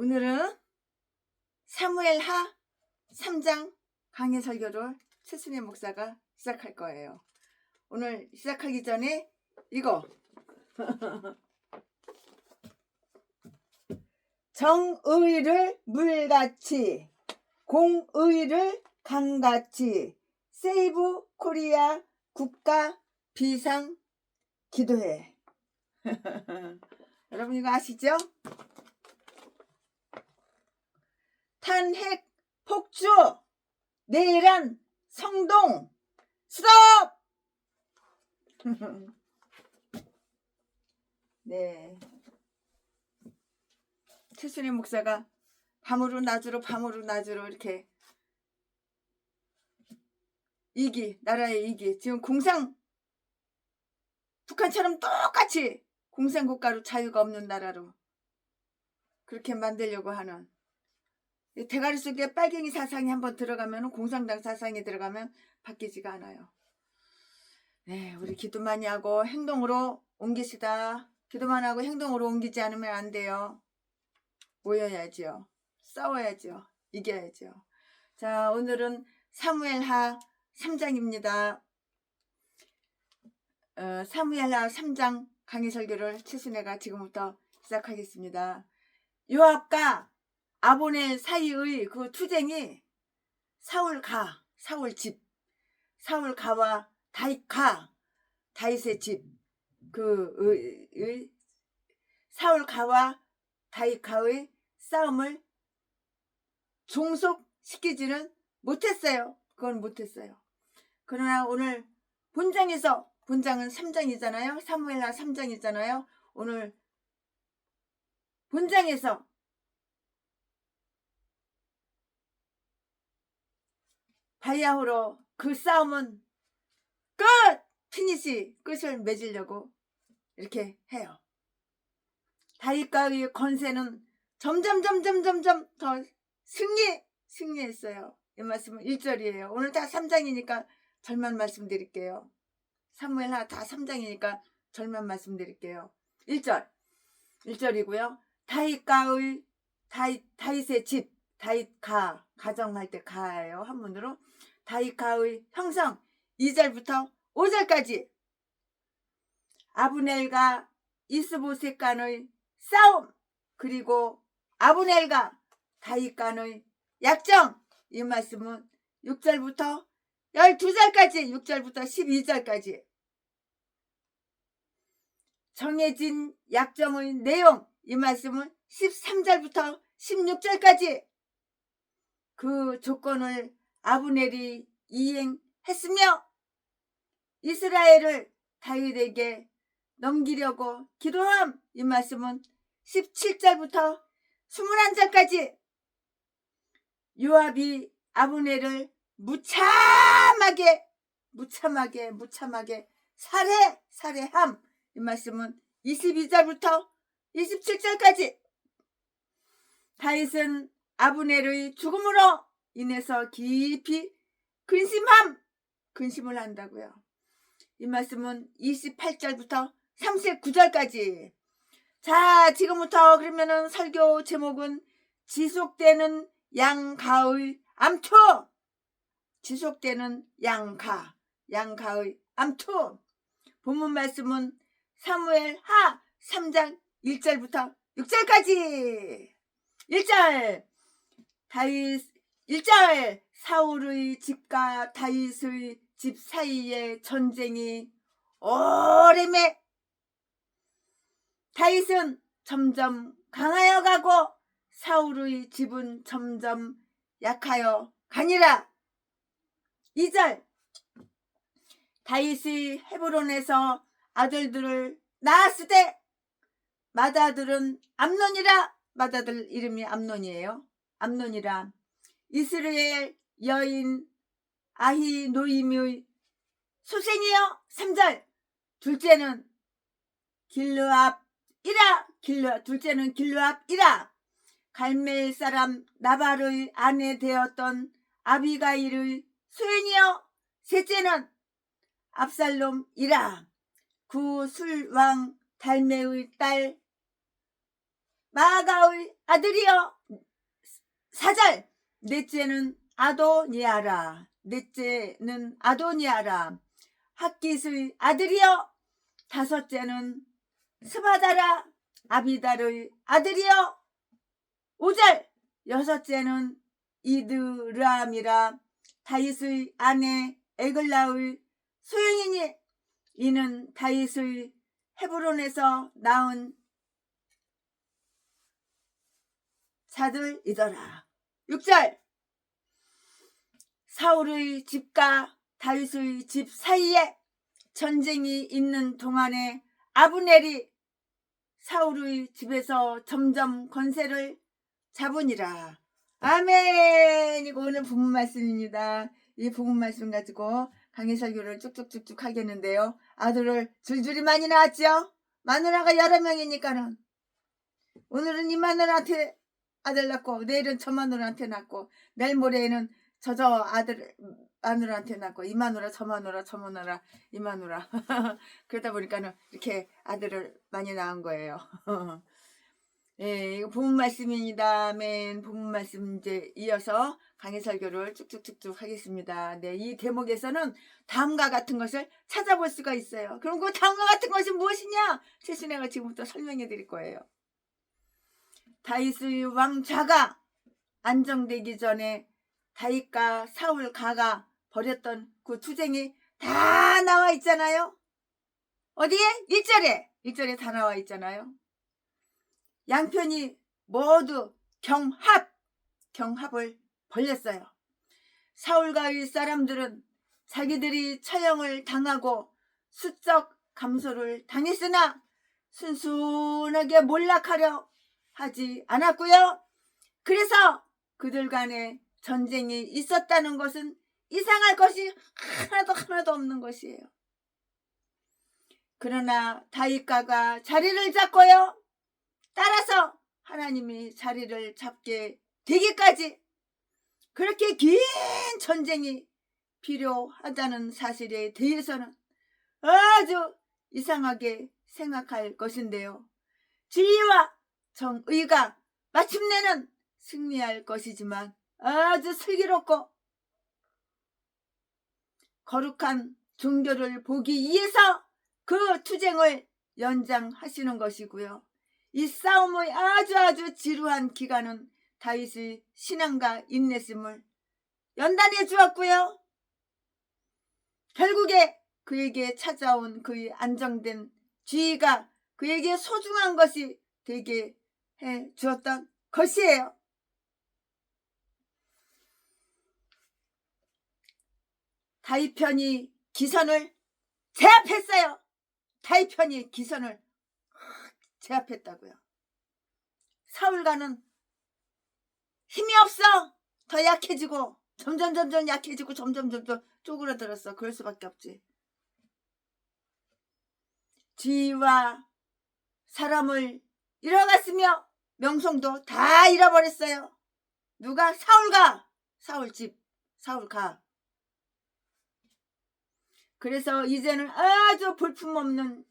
오늘은 사무엘하 3장 강해 설교를 최순애 목사가 시작할 거예요. 오늘 시작하기 전에 이거 정의를 물같이 공의를 강같이 세이브 코리아 국가 비상 기도회. 여러분 이거 아시죠? 탄핵, 폭주, 내란, 성동, 스톱! 네. 최순애 목사가 밤으로 낮으로 이렇게 나라의 이기, 지금 북한처럼 똑같이 공산국가로 자유가 없는 나라로 그렇게 만들려고 하는, 대가리 속에 빨갱이 사상이 한번 들어가면, 공산당 사상이 들어가면 바뀌지가 않아요. 네, 우리 기도 많이 하고 행동으로 옮기시다. 기도만 하고 행동으로 옮기지 않으면 안 돼요. 모여야죠. 싸워야죠. 이겨야죠. 자, 오늘은 사무엘하 3장입니다. 사무엘하 3장 강의 설교를 최순애가 지금부터 시작하겠습니다. 요압과 아보넬 사이의 그 투쟁이 사울 집, 사울가와 다윗의 집, 사울가와 다윗가의 싸움을 종속시키지는 못했어요. 그건 못했어요. 그러나 오늘 본장은 3장이잖아요. 사무엘하 3장이잖아요. 오늘 본장에서 바야흐로 그 싸움은 끝을 맺으려고 이렇게 해요. 다윗과의 권세는 점점 더 승리했어요. 이 말씀은 1절이에요. 오늘 다 3장이니까 절만 말씀드릴게요. 사무엘하 다 3장이니까 절만 말씀드릴게요. 1절이고요. 다윗의 집, 가정할 때 가예요. 한문으로. 다윗가의 형성 2절부터 5절까지 아브넬과 이스보셋 간의 싸움, 그리고 아브넬과 다윗 간의 약정, 이 말씀은 6절부터 12절까지, 6절부터 12절까지 정해진 약정의 내용, 이 말씀은 13절부터 16절까지 그 조건을 아브넬이 이행했으며 이스라엘을 다윗에게 넘기려고 기도함, 이 말씀은 17절부터 21절까지 요압이 아브넬을 무참하게 살해함, 이 말씀은 22절부터 27절까지 다윗은 아브넬의 죽음으로 인해서 깊이 근심을 한다고요. 이 말씀은 28절부터 39절까지. 자, 지금부터 그러면은 설교 제목은 지속되는 양가의 암투. 지속되는 양가의 암투. 본문 말씀은 사무엘하 3장 1절부터 6절까지. 1절 사울의 집과 다윗의 집 사이에 전쟁이 오래매 다윗은 점점 강하여 가고 사울의 집은 점점 약하여 가니라. 2절 다윗이 헤브론에서 아들들을 낳았으되 맏아들은 암논이라. 맏아들 이름이 암논이에요. 암논이라. 이스라엘 여인 아히노임의 소생이요. 3절 둘째는 길르압이라. 갈멜 사람 나발의 아내 되었던 아비가일의 소연이요. 셋째는 압살롬이라. 구술왕 달메의 딸 마가의 아들이여. 4절 넷째는 아도니아라. 넷째는 아도니아라. 학깃의 아들이여. 5째는 스바다라. 아비달의 아들이여. 5절 6째는 이드람이라. 다윗의 아내 에글라의 소영이니 이는 다윗의 헤브론에서 낳은 자들이더라. 6절 사울의 집과 다윗의 집 사이에 전쟁이 있는 동안에 아브넬이 사울의 집에서 점점 권세를 잡으니라. 아멘. 이거 오늘 본문 말씀입니다. 이 본문 말씀 가지고 강의 설교를 쭉쭉쭉쭉 하겠는데요. 아들을 줄줄이 많이 낳았죠. 마누라가 여러 명이니까는 오늘은 이 마누라한테 아들 낳고 내일은 저 마누라한테 낳고 내일 모레에는 저 아들 마누라한테 낳고 이 마누라 저 마누라 저 마누라 이 마누라 그러다 보니까는 이렇게 아들을 많이 낳은 거예요. 예, 이거 본문 말씀입니다. 아멘. 본문 말씀 이제 이어서 강의 설교를 쭉쭉쭉쭉 하겠습니다. 네, 이 대목에서는 다음과 같은 것을 찾아볼 수가 있어요. 그럼 그 다음과 같은 것이 무엇이냐? 최순애가 지금부터 설명해 드릴 거예요. 다윗의 왕좌가 안정되기 전에 다윗과 사울 가가 벌였던 그 투쟁이 다 나와 있잖아요. 어디에? 1절에 다 나와 있잖아요. 양편이 모두 경합을 벌였어요. 사울과의 사람들은 자기들이 처형을 당하고 수적 감소를 당했으나 순순하게 몰락하려 하지 않았고요. 그래서 그들 간에 전쟁이 있었다는 것은 이상할 것이 하나도 없는 것이에요. 그러나 다윗가가 자리를 잡고요. 따라서 하나님이 자리를 잡게 되기까지 그렇게 긴 전쟁이 필요하다는 사실에 대해서는 아주 이상하게 생각할 것인데요. 진리와 정의가 마침내는 승리할 것이지만 아주 슬기롭고 거룩한 종교를 보기 위해서 그 투쟁을 연장하시는 것이고요. 이 싸움의 아주 지루한 기간은 다윗의 신앙과 인내심을 연단해 주었고요. 결국에 그에게 찾아온 그의 안정된 지위가 그에게 소중한 것이 되게 해 주었던 것이에요. 다윗 편이 기선을 제압했어요. 다윗 편이 기선을 제압했다고요. 사울과는 힘이 없어. 더 약해지고 점점 약해지고 점점 쪼그라들었어. 그럴 수밖에 없지. 지위와 사람을 잃어갔으며 명성도 다 잃어버렸어요. 누가? 사울가. 사울집 사울가. 그래서 이제는 아주 볼품없는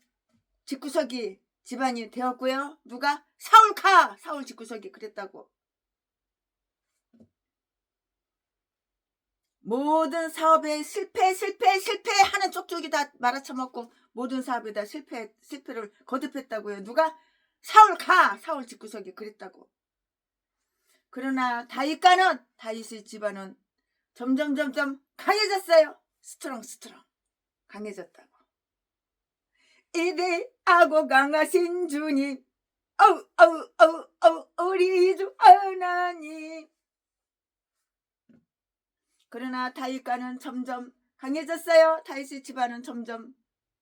집구석이 집안이 되었고요. 누가? 사울가. 사울 집구석이 그랬다고. 모든 사업에 실패하는 쪽쪽이 다 말아쳐먹고 모든 사업에 다 실패를 거듭했다고요. 누가? 사울가. 사울 집구석이 그랬다고. 그러나 다윗의 집안은 점점 강해졌어요. 스트롱 강해졌다고. 이대하고 강하신 주님, 우리 주 하나님. 그러나 다윗과는 점점 강해졌어요. 다윗의 집안은 점점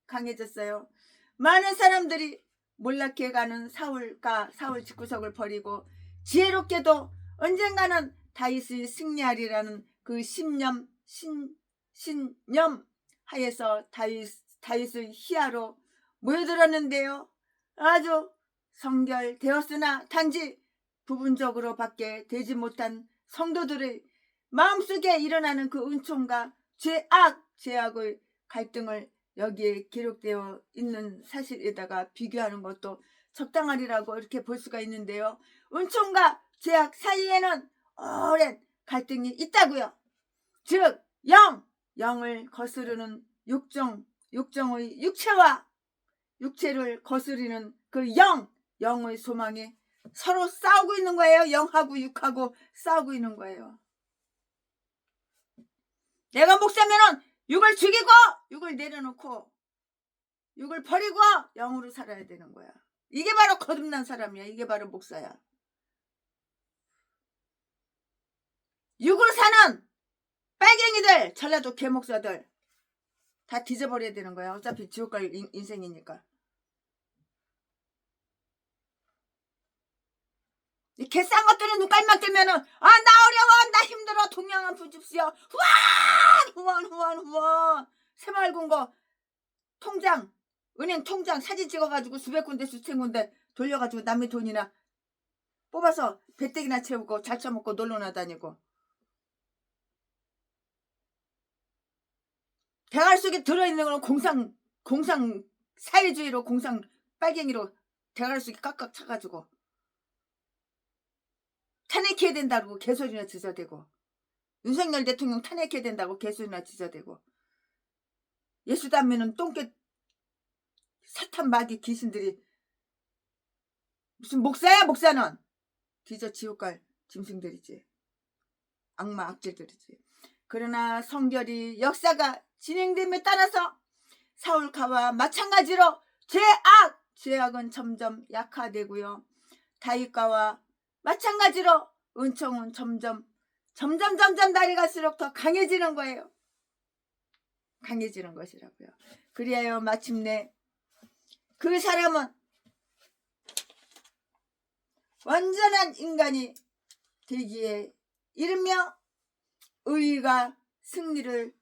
강해졌어요. 많은 사람들이 몰락해 가는 사울과 사울 집구석을 버리고 지혜롭게도 언젠가는 다윗의 승리하리라는 그 신념 하에서 다윗의 희하로 모여들었는데요. 아주 성결되었으나 단지 부분적으로밖에 되지 못한 성도들의 마음속에 일어나는 그 은총과 죄악의 갈등을 여기에 기록되어 있는 사실에다가 비교하는 것도 적당하리라고 이렇게 볼 수가 있는데요. 은총과 죄악 사이에는 오랜 갈등이 있다고요. 즉 영을 거스르는 육정의 육체와 육체를 거스르는 그 영의 소망에 서로 싸우고 있는 거예요. 영하고 육하고 싸우고 있는 거예요. 내가 목사면은 육을 죽이고 육을 내려놓고 육을 버리고 영으로 살아야 되는 거야. 이게 바로 거듭난 사람이야. 이게 바로 목사야. 육으로 사는 빨갱이들, 전라도 개목사들 다 뒤져버려야 되는 거야. 어차피 지옥 갈 인생이니까. 이 개싼 것들은 눈깔만 뜨면은 나 어려워, 나 힘들어, 동양한 부줍시오. 후원 새마을금 거 통장, 은행 통장 사진 찍어가지고 수백 군데 수천 군데 돌려가지고 남의 돈이나 뽑아서 배때기나 채우고 잘 처먹고 놀러나 다니고, 대가리 속에 들어있는 거는 공상 사회주의로, 공상 빨갱이로 대가리 속에 깍깍 차가지고 탄핵해야 된다고 개소리나 지저대고, 윤석열 대통령 탄핵해야 된다고 개소리나 지저대고, 예수담면은 똥개 사탄 마귀 귀신들이 무슨 목사야. 목사는 뒤져 지옥 갈 짐승들이지. 악마 악질들이지. 그러나 성결이 역사가 진행됨에 따라서 사울가와 마찬가지로 죄악은 점점 약화되고요. 다윗가와 마찬가지로 은총은 점점 날이 갈수록 더 강해지는 거예요. 강해지는 것이라고요. 그리하여 마침내 그 사람은 완전한 인간이 되기에 이르며 의가 승리를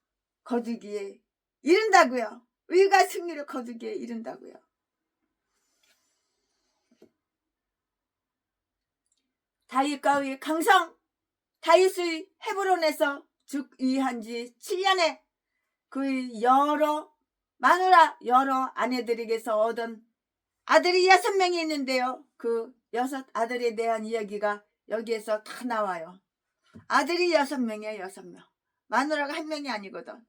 거두기에 이른다고요. 의가 승리를 거두기에 이른다고요. 다윗가의 강성, 다윗의 헤브론에서 즉위한 지 7년에 그의 여러 아내들에게서 얻은 아들이 6명이 있는데요. 그 6 아들에 대한 이야기가 여기에서 다 나와요. 아들이 6명이에요. 6명. 마누라가 1명이 아니거든.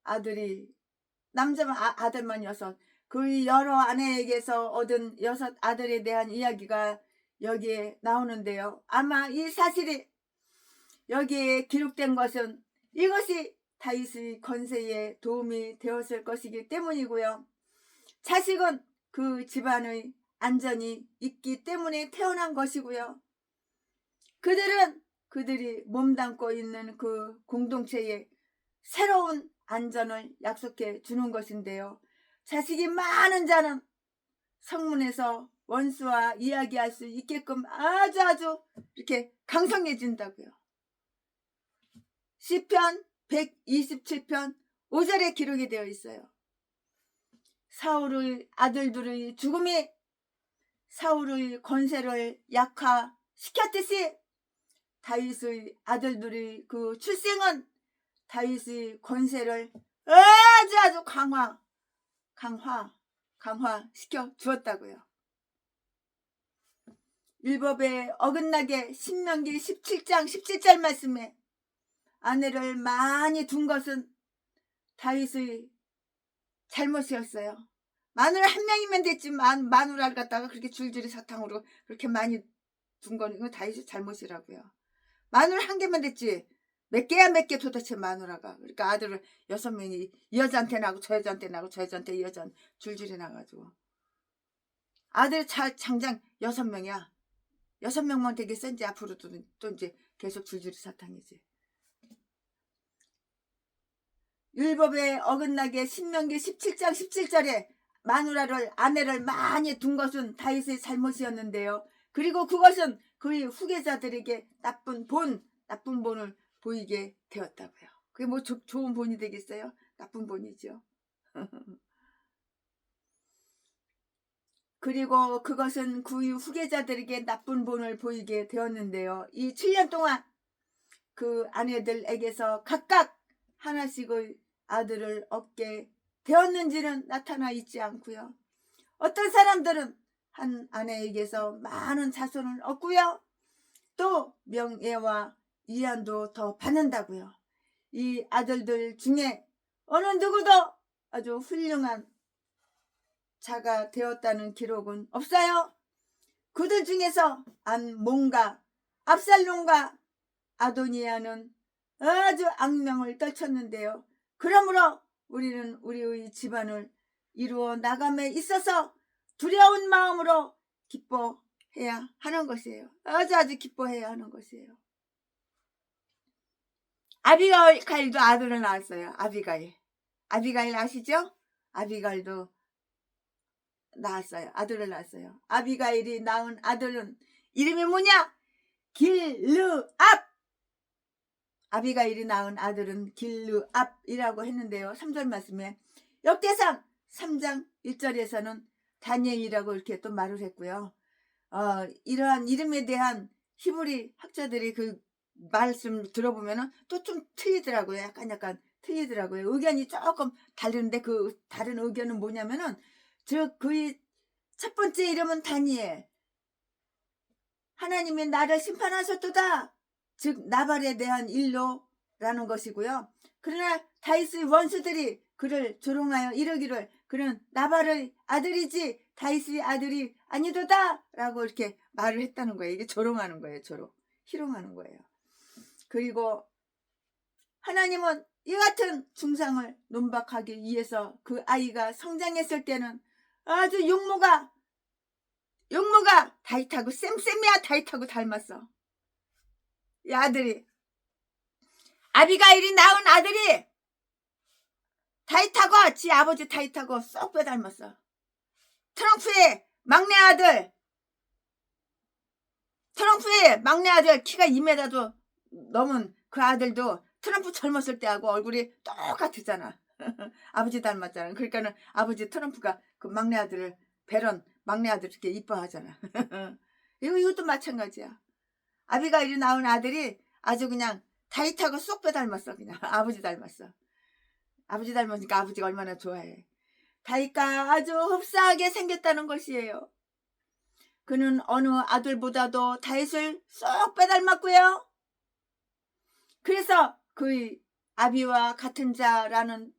아들이 남자만 아들만 6. 그 여러 아내에게서 얻은 6 아들에 대한 이야기가 여기에 나오는데요. 아마 이 사실이 여기에 기록된 것은 이것이 다윗의 건세에 도움이 되었을 것이기 때문이고요. 자식은 그 집안의 안전이 있기 때문에 태어난 것이고요. 그들이 몸담고 있는 그 공동체에 새로운 안전을 약속해 주는 것인데요. 자식이 많은 자는 성문에서 원수와 이야기할 수 있게끔 아주 이렇게 강성해진다고요. 시편 127편 5절에 기록이 되어 있어요. 사울의 아들들의 죽음이 사울의 권세를 약화시켰듯이 다윗의 아들들의 그 출생은 다윗의 권세를 아주 강화시켜 주었다고요. 율법에 어긋나게 신명기 17장 17절 말씀에 아내를 많이 둔 것은 다윗의 잘못이었어요. 마누라 1명이면 됐지만 마누라를 갖다가 그렇게 줄줄이 사탕으로 그렇게 많이 둔 거는 이거 다윗의 잘못이라고요. 마누라 1개면 됐지. 몇 개야 몇 개 도대체 마누라가. 그러니까 아들을 6명이 이 여자한테 나고 저 여자한테 나고 저 여자한테 이 여자한 줄줄이 나가지고. 아들 장장 6명이야. 6명만 되겠어. 이제 앞으로도 또 이제 계속 줄줄이 사탕이지. 율법에 어긋나게 신명기 17장 17절에 아내를 많이 둔 것은 다윗의 잘못이었는데요. 그리고 그것은 그의 후계자들에게 나쁜 본을 보이게 되었다고요. 그게 뭐 좋은 본이 되겠어요? 나쁜 본이죠. 그리고 그것은 그의 후계자들에게 나쁜 본을 보이게 되었는데요. 이 7년 동안 그 아내들에게서 각각 하나씩의 아들을 얻게 되었는지는 나타나 있지 않고요. 어떤 사람들은 한 아내에게서 많은 자손을 얻고요. 또 명예와 위안도 더 받는다고요. 이 아들들 중에 어느 누구도 아주 훌륭한 자가 되었다는 기록은 없어요. 그들 중에서 암몬과 압살롬과 아도니아는 아주 악명을 떨쳤는데요. 그러므로 우리는 우리의 집안을 이루어 나감에 있어서 두려운 마음으로 기뻐해야 하는 것이에요. 아주 기뻐해야 하는 것이에요. 아비가일도 아들을 낳았어요. 아비가일 아시죠? 아비가일도 낳았어요. 아들을 낳았어요. 아비가일이 낳은 아들은 이름이 뭐냐? 길르압. 아비가일이 낳은 아들은 길르압이라고 했는데요. 3절 말씀에 역대상 3장 1절에서는 다니엘이라고 이렇게 또 말을 했고요. 이러한 이름에 대한 히브리 학자들이 그 말씀 들어보면은 또 좀 틀리더라고요. 약간 틀리더라고요. 의견이 조금 다른데 그 다른 의견은 뭐냐면은 즉 그의 첫 번째 이름은 다니엘. 하나님이 나를 심판하셨도다. 즉 나발에 대한 일로라는 것이고요. 그러나 다윗의 원수들이 그를 조롱하여 이르기를 그는 나발의 아들이지 다윗의 아들이 아니도다 라고 이렇게 말을 했다는 거예요. 이게 조롱하는 거예요. 희롱하는 거예요. 그리고 하나님은 이 같은 중상을 논박하기 위해서 그 아이가 성장했을 때는 아주 용모가 다윗하고 쌤쌤이야 다윗하고 닮았어. 이 아들이 아비가일이 낳은 아들이 다윗하고 지 아버지 다윗하고 쏙 빼닮았어. 트럼프의 막내 아들 키가 2m도 넘은 그 아들도 트럼프 젊었을 때하고 얼굴이 똑같았잖아. 아버지 닮았잖아. 그러니까는 아버지 트럼프가 그 막내 아들을 막내 아들 이렇게 이뻐하잖아. 이것도 마찬가지야. 아비가일이 낳은 아들이 아주 그냥 다윗하고 쏙 빼닮았어. 그냥 아버지 닮았어. 아버지 닮았으니까 아버지가 얼마나 좋아해. 다윗과 아주 흡사하게 생겼다는 것이에요. 그는 어느 아들보다도 다윗을 쏙 빼닮았고요. 그래서 그의 아비와 같은 자라는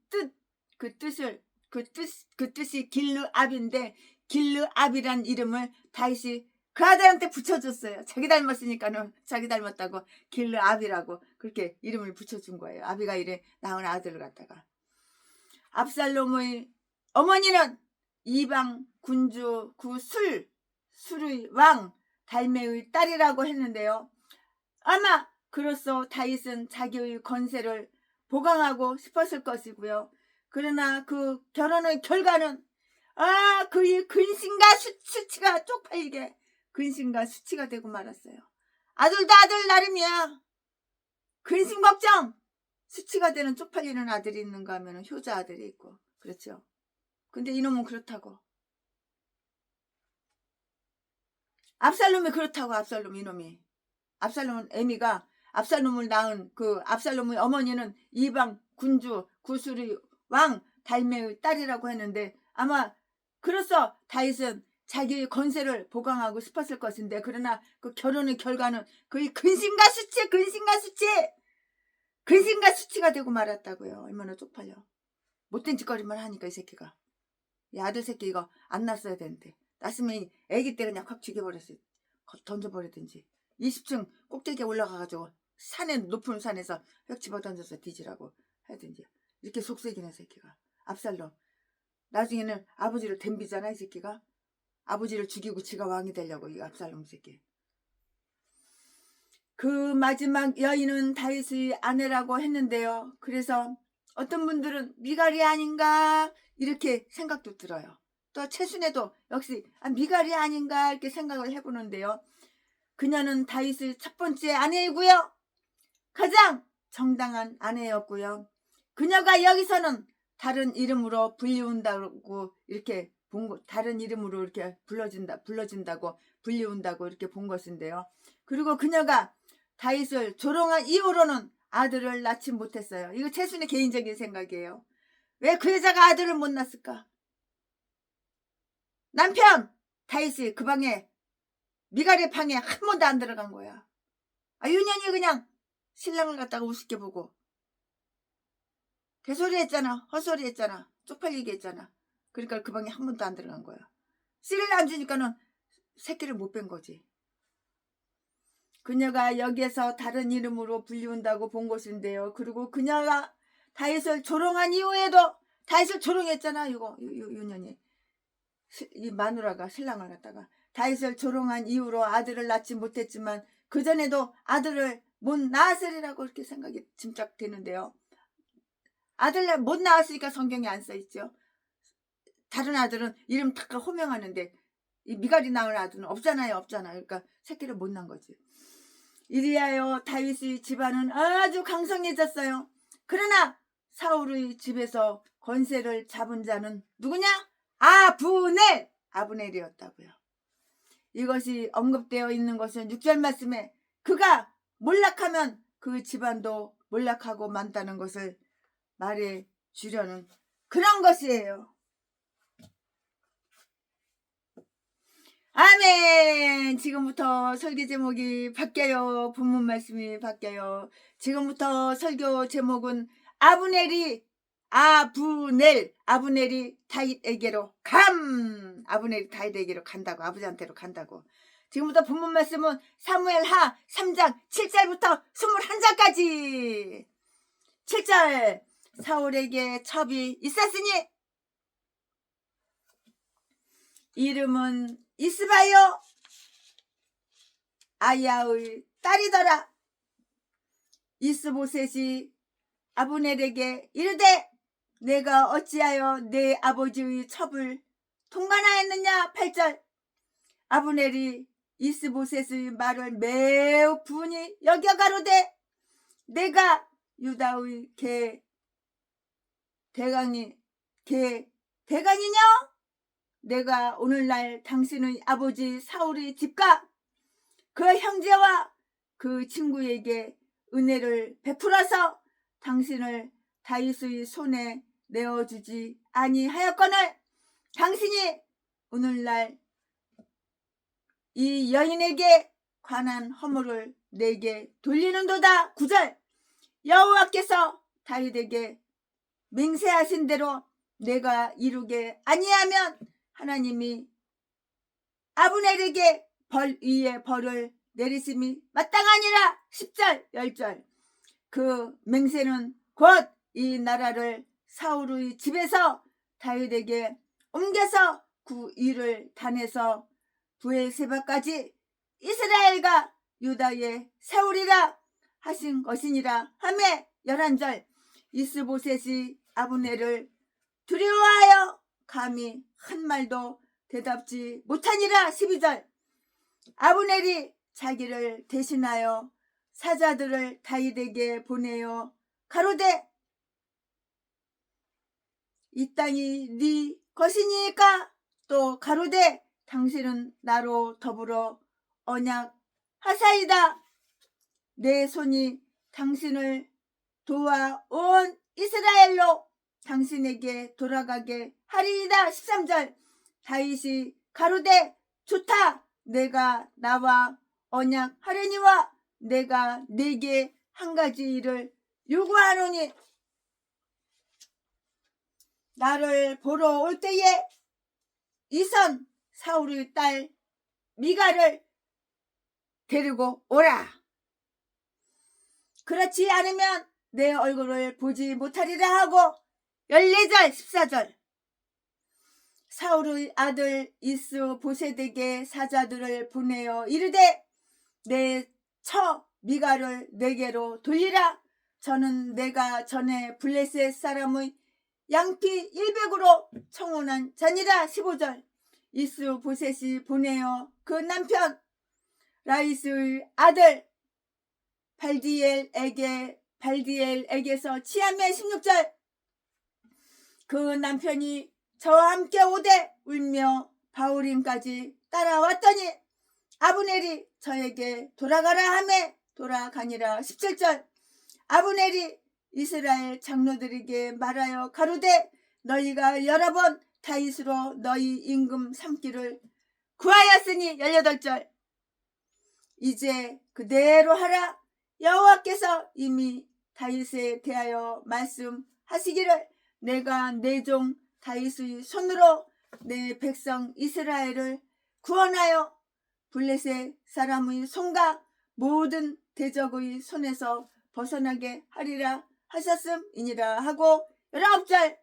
그 뜻이 길르압인데 길르압이란 이름을 다윗이 그 아들한테 붙여줬어요. 자기 닮았으니까는 자기 닮았다고 길르압이라고 그렇게 이름을 붙여준 거예요. 아비가일이 낳은 아들을 갖다가. 압살롬의 어머니는 이방 군주 술의 왕 달메의 딸이라고 했는데요. 아마 그로써 다윗은 자기의 권세를 보강하고 싶었을 것이고요. 그러나 그 결혼의 결과는 그의 근심과 수치가 쪽팔리게 근심과 수치가 되고 말았어요. 아들도 아들 나름이야. 근심 걱정 수치가 되는 쪽팔리는 아들이 있는가 하면 효자 아들이 있고 그렇죠. 근데 이놈은 그렇다고. 압살롬이 그렇다고. 이놈이. 압살롬은 애미가 압살롬을 낳은 그 압살롬의 어머니는 이방 군주 구술의 왕 달메의 딸이라고 했는데 아마 그로써 다윗은 자기의 권세를 보강하고 싶었을 것인데 그러나 그 결혼의 결과는 그의 근심과 수치가 되고 말았다고요. 얼마나 쪽팔려. 못된 짓거리만 하니까 이 새끼가. 이 아들 새끼 이거 안 낳았어야 되는데 낳았으면 애기 때 그냥 확 죽여버렸어요. 던져버리든지 20층 꼭대기에 올라가가지고 높은 산에서 벽 집어 던져서 뒤지라고 하든지. 이렇게 속색이네 새끼가. 압살롬 나중에는 아버지를 덤비잖아 이 새끼가. 아버지를 죽이고 지가 왕이 되려고 이 압살롬 새끼. 그 마지막 여인은 다윗의 아내라고 했는데요. 그래서 어떤 분들은 미갈이 아닌가 이렇게 생각도 들어요. 또 최순애도 역시 미갈이 아닌가 이렇게 생각을 해보는데요. 그녀는 다윗의 첫 번째 아내이고요. 가장 정당한 아내였고요. 그녀가 여기서는 다른 이름으로 불리운다고 이렇게 다른 이름으로 이렇게 불러진다고 불리운다고 이렇게 본 것인데요. 그리고 그녀가 다윗을 조롱한 이후로는 아들을 낳지 못했어요. 이거 최순의 개인적인 생각이에요. 왜 그 여자가 아들을 못 낳았을까? 남편 다윗이 그 방에 미갈의 방에 한 번도 안 들어간 거야. 윤현이 그냥 신랑을 갖다가 우습게 보고 개소리 했잖아. 헛소리 했잖아. 쪽팔리게 했잖아. 그러니까 그 방에 한 번도 안 들어간 거야. 씨를 안 주니까는 새끼를 못 뺀 거지. 그녀가 여기에서 다른 이름으로 불리운다고 본 것인데요. 그리고 그녀가 다윗을 조롱한 이후에도 다윗을 조롱했잖아. 윤현이 이 마누라가 신랑을 갖다가 다윗을 조롱한 이후로 아들을 낳지 못했지만 그전에도 아들을 못 낳았으리라고 이렇게 생각이 짐작되는데요. 아들 못 낳았으니까 성경에 안 써있죠. 다른 아들은 이름 다 호명하는데 이 미갈이 낳은 아들은 없잖아요. 그러니까 새끼를 못 낳은 거지. 이리하여 다윗의 집안은 아주 강성해졌어요. 그러나 사울의 집에서 권세를 잡은 자는 누구냐? 아브넬이었다고요. 이것이 언급되어 있는 것은 6절 말씀에 그가 몰락하면 그 집안도 몰락하고 만다는 것을 말해 주려는 그런 것이에요. 아멘. 지금부터 설교 제목이 바뀌어요. 본문 말씀이 바뀌어요. 지금부터 설교 제목은 아브넬이 다윗에게로 아브넬이 다윗에게로 간다고. 아버지한테로 간다고. 지금부터 본문 말씀은 사무엘하 3장 7절부터 21절까지. 7절 사울에게 첩이 있었으니 이름은 이스바요 아야의 딸이더라. 이스보셋이 아브넬에게 이르되 내가 어찌하여 내 아버지의 첩을 통관하였느냐. 8절 아브넬이 이스보셋의 말을 매우 분히 여겨 가로되 내가 유다의 대강이냐? 내가 오늘날 당신의 아버지 사울의 집과 그 형제와 그 친구에게 은혜를 베풀어서 당신을 다윗의 손에 내어주지 아니하였거늘 당신이 오늘날 이 여인에게 관한 허물을 내게 돌리는도다. 9절 여호와께서 다윗에게 맹세하신 대로 내가 이루게 아니하면 하나님이 아브넬에게 벌 위에 벌을 내리심이 마땅하니라. 10절 10절 그 맹세는 곧 이 나라를 사울의 집에서 다윗에게 옮겨서 그 위를 단에서 부엘세바까지 이스라엘과 유다에 세우리라 하신 것이니라 하매. 11절 이스보셋이 아브넬을 두려워하여 감히 한 말도 대답지 못하니라. 12절 아브넬이 자기를 대신하여 사자들을 다윗에게 보내어 가로되 이 땅이 네 것이니까 또 가로되 당신은 나로 더불어 언약하사이다. 내 손이 당신을 도와 온 이스라엘로 당신에게 돌아가게 하리이다. 13절 다윗이 가로되 좋다. 내가 나와 언약하려니와 내가 네게 한 가지 일을 요구하노니 나를 보러 올 때에 이선 사울의 딸 미갈을 데리고 오라. 그렇지 않으면 내 얼굴을 보지 못하리라 하고. 14절 14절 사울의 아들 이스보셋에게 사자들을 보내어 이르되 내 처 미갈을 내게로 돌리라. 저는 내가 전에 블레셋 사람의 양피 100으로 청혼한 자니라. 15절 이스보셋이 보내어 그 남편 라이스의 아들 발디엘에게서 취하매. 16절 그 남편이 저와 함께 오되 울며 바울임까지 따라왔더니 아브넬이 저에게 돌아가라 하매 돌아가니라. 17절 아브넬이 이스라엘 장로들에게 말하여 가로되 너희가 여러 번 다윗으로 너희 임금 삼기를 구하였으니 18절 이제 그대로 하라. 여호와께서 이미 다윗에 대하여 말씀하시기를 내가 내 종 다윗의 손으로 내 백성 이스라엘을 구원하여 블레셋 사람의 손과 모든 대적의 손에서 벗어나게 하리라 하셨음이니라 하고 19절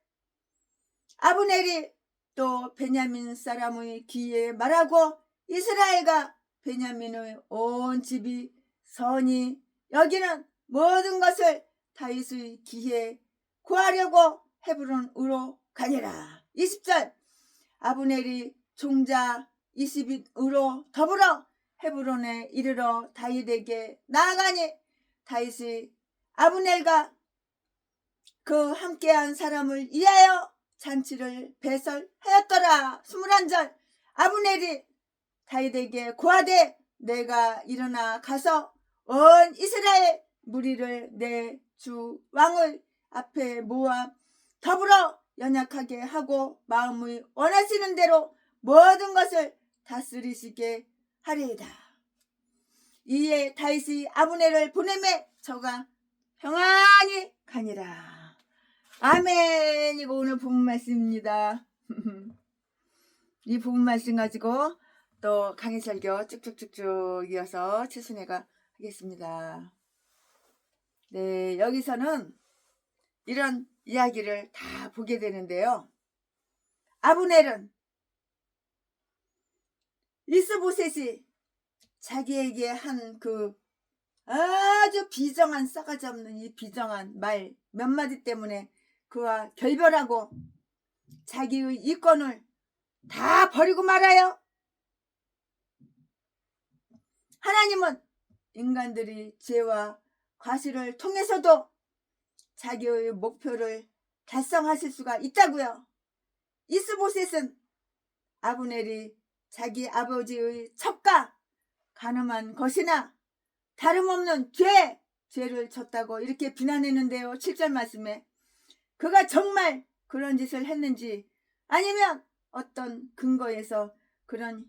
아브넬이 또 베냐민 사람의 귀에 말하고 이스라엘과 베냐민의 온 집이 선히 여기는 모든 것을 다윗의 귀에 구하려고 헤브론으로 가니라. 20절 아브넬이 종자 20인으로 더불어 헤브론에 이르러 다윗에게 나아가니 다윗이 아브넬과 그 함께한 사람을 위하여 잔치를 배설하였더라. 21절 아브넬이 다윗에게 고하되 내가 일어나 가서 온 이스라엘 무리를 내 주 왕을 앞에 모아 더불어 연약하게 하고 마음의 원하시는 대로 모든 것을 다스리시게 하리이다. 이에 다윗이 아브넬을 보내매 저가 평안히 가니라. 아멘. 이거 오늘 본문 말씀입니다. 이 본문 말씀 가지고 또 강의설교 쭉쭉쭉쭉 이어서 최순애가 하겠습니다. 네, 여기서는 이런 이야기를 다 보게 되는데요. 아브넬은 이스보셋이 자기에게 한 그 아주 비정한 싸가지 없는 이 비정한 말 몇 마디 때문에 그와 결별하고 자기의 이권을 다 버리고 말아요. 하나님은 인간들이 죄와 과실을 통해서도 자기의 목표를 달성하실 수가 있다고요. 이스보셋은 아브넬이 자기 아버지의 첩과 간음한 것이나 다름없는 죄를 졌다고 이렇게 비난했는데요. 7절 말씀에 그가 정말 그런 짓을 했는지 아니면 어떤 근거에서 그런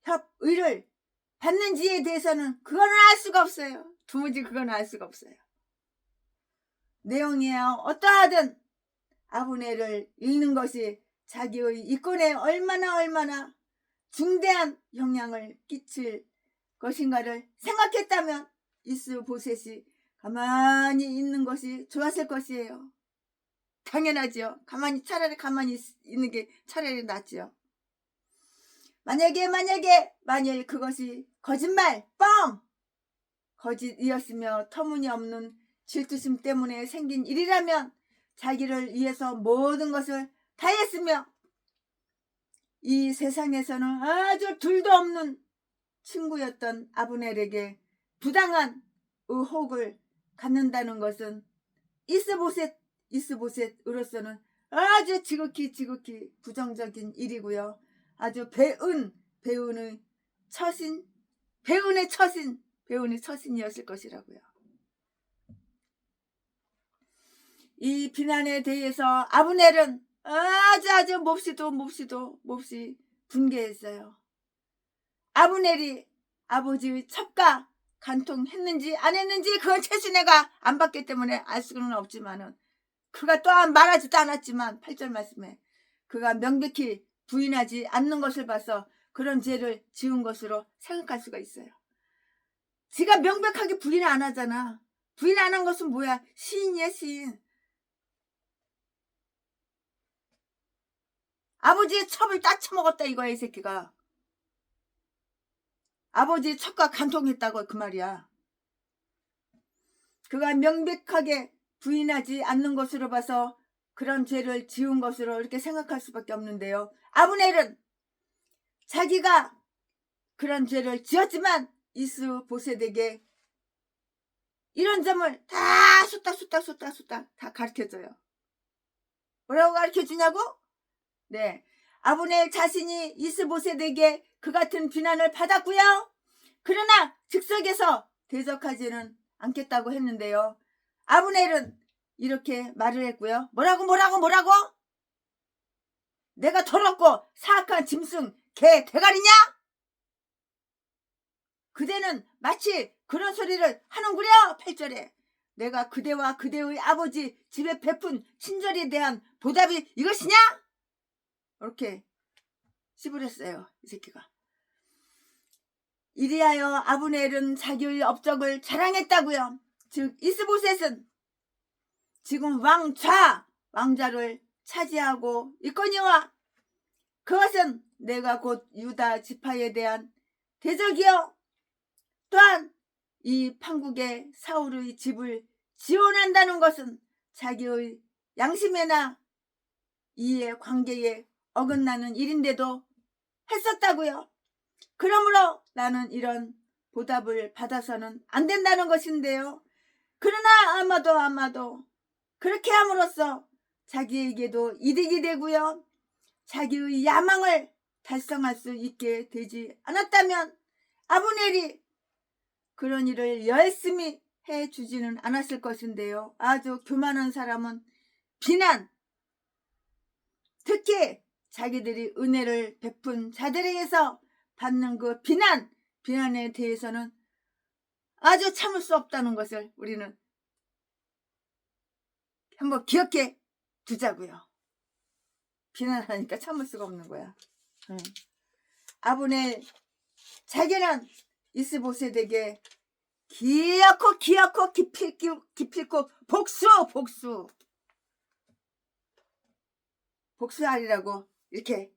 협의를 받는지에 대해서는 그거는 알 수가 없어요. 도무지 그건 알 수가 없어요. 내용이야 어떠하든 아브넬을 잃는 것이 자기의 이권에 얼마나 중대한 영향을 끼칠 것인가를 생각했다면 이스보셋이 가만히 있는 것이 좋았을 것이에요. 당연하죠. 차라리 가만히 있는 게 차라리 낫죠. 만일 그것이 거짓말, 거짓이었으며 터무니없는 질투심 때문에 생긴 일이라면 자기를 위해서 모든 것을 다 했으며 이 세상에서는 아주 둘도 없는 친구였던 아브넬에게 부당한 의혹을 갖는다는 것은 이스보셋으로서는 아주 지극히 부정적인 일이고요. 아주 배운의 처신이었을 것이라고요. 이 비난에 대해서 아브넬은 아주 몹시 분개했어요. 아브넬이 아버지의 첩과 간통했는지 안 했는지 그건 최순애가 안 봤기 때문에 알 수는 없지만은 그가 또한 말하지도 않았지만 8절 말씀에 그가 명백히 부인하지 않는 것을 봐서 그런 죄를 지은 것으로 생각할 수가 있어요. 지가 명백하게 부인 안 하잖아. 부인 안 한 것은 뭐야? 시인이야, 시인. 아버지의 첩을 따쳐먹었다 이거야, 이 새끼가. 아버지의 첩과 간통했다고 그 말이야. 그가 명백하게 부인하지 않는 것으로 봐서 그런 죄를 지은 것으로 이렇게 생각할 수밖에 없는데요. 아브넬은 자기가 그런 죄를 지었지만 이스보셋에게 이런 점을 다 쏟다 다 가르쳐줘요. 뭐라고 가르쳐주냐고? 네, 아브넬 자신이 이스보셋에게 그 같은 비난을 받았고요. 그러나 즉석에서 대적하지는 않겠다고 했는데요. 아브넬은 이렇게 말을 했고요. 뭐라고? 내가 더럽고 사악한 짐승 개 대가리냐? 그대는 마치 그런 소리를 하는구려. 8절에 내가 그대와 그대의 아버지 집에 베푼 친절에 대한 보답이 이것이냐? 이렇게 씹으렸어요. 이 새끼가. 이리하여 아브넬은 자기의 업적을 자랑했다고요. 즉 이스보셋은 지금 왕자를 차지하고 있거니와 그것은 내가 곧 유다 지파에 대한 대적이요 또한 이 판국의 사울의 집을 지원한다는 것은 자기의 양심에나 이의 관계에 어긋나는 일인데도 했었다고요. 그러므로 나는 이런 보답을 받아서는 안 된다는 것인데요. 그러나 아마도 그렇게 함으로써 자기에게도 이득이 되고요. 자기의 야망을 달성할 수 있게 되지 않았다면 아브넬이 그런 일을 열심히 해주지는 않았을 것인데요. 아주 교만한 사람은 비난, 특히 자기들이 은혜를 베푼 자들에게서 받는 그 비난에 대해서는 아주 참을 수 없다는 것을 우리는 한번 기억해 두자고요. 비난하니까 참을 수가 없는 거야. 아브넬 자기는 이스보셋에게 기필코 복수하리라고 이렇게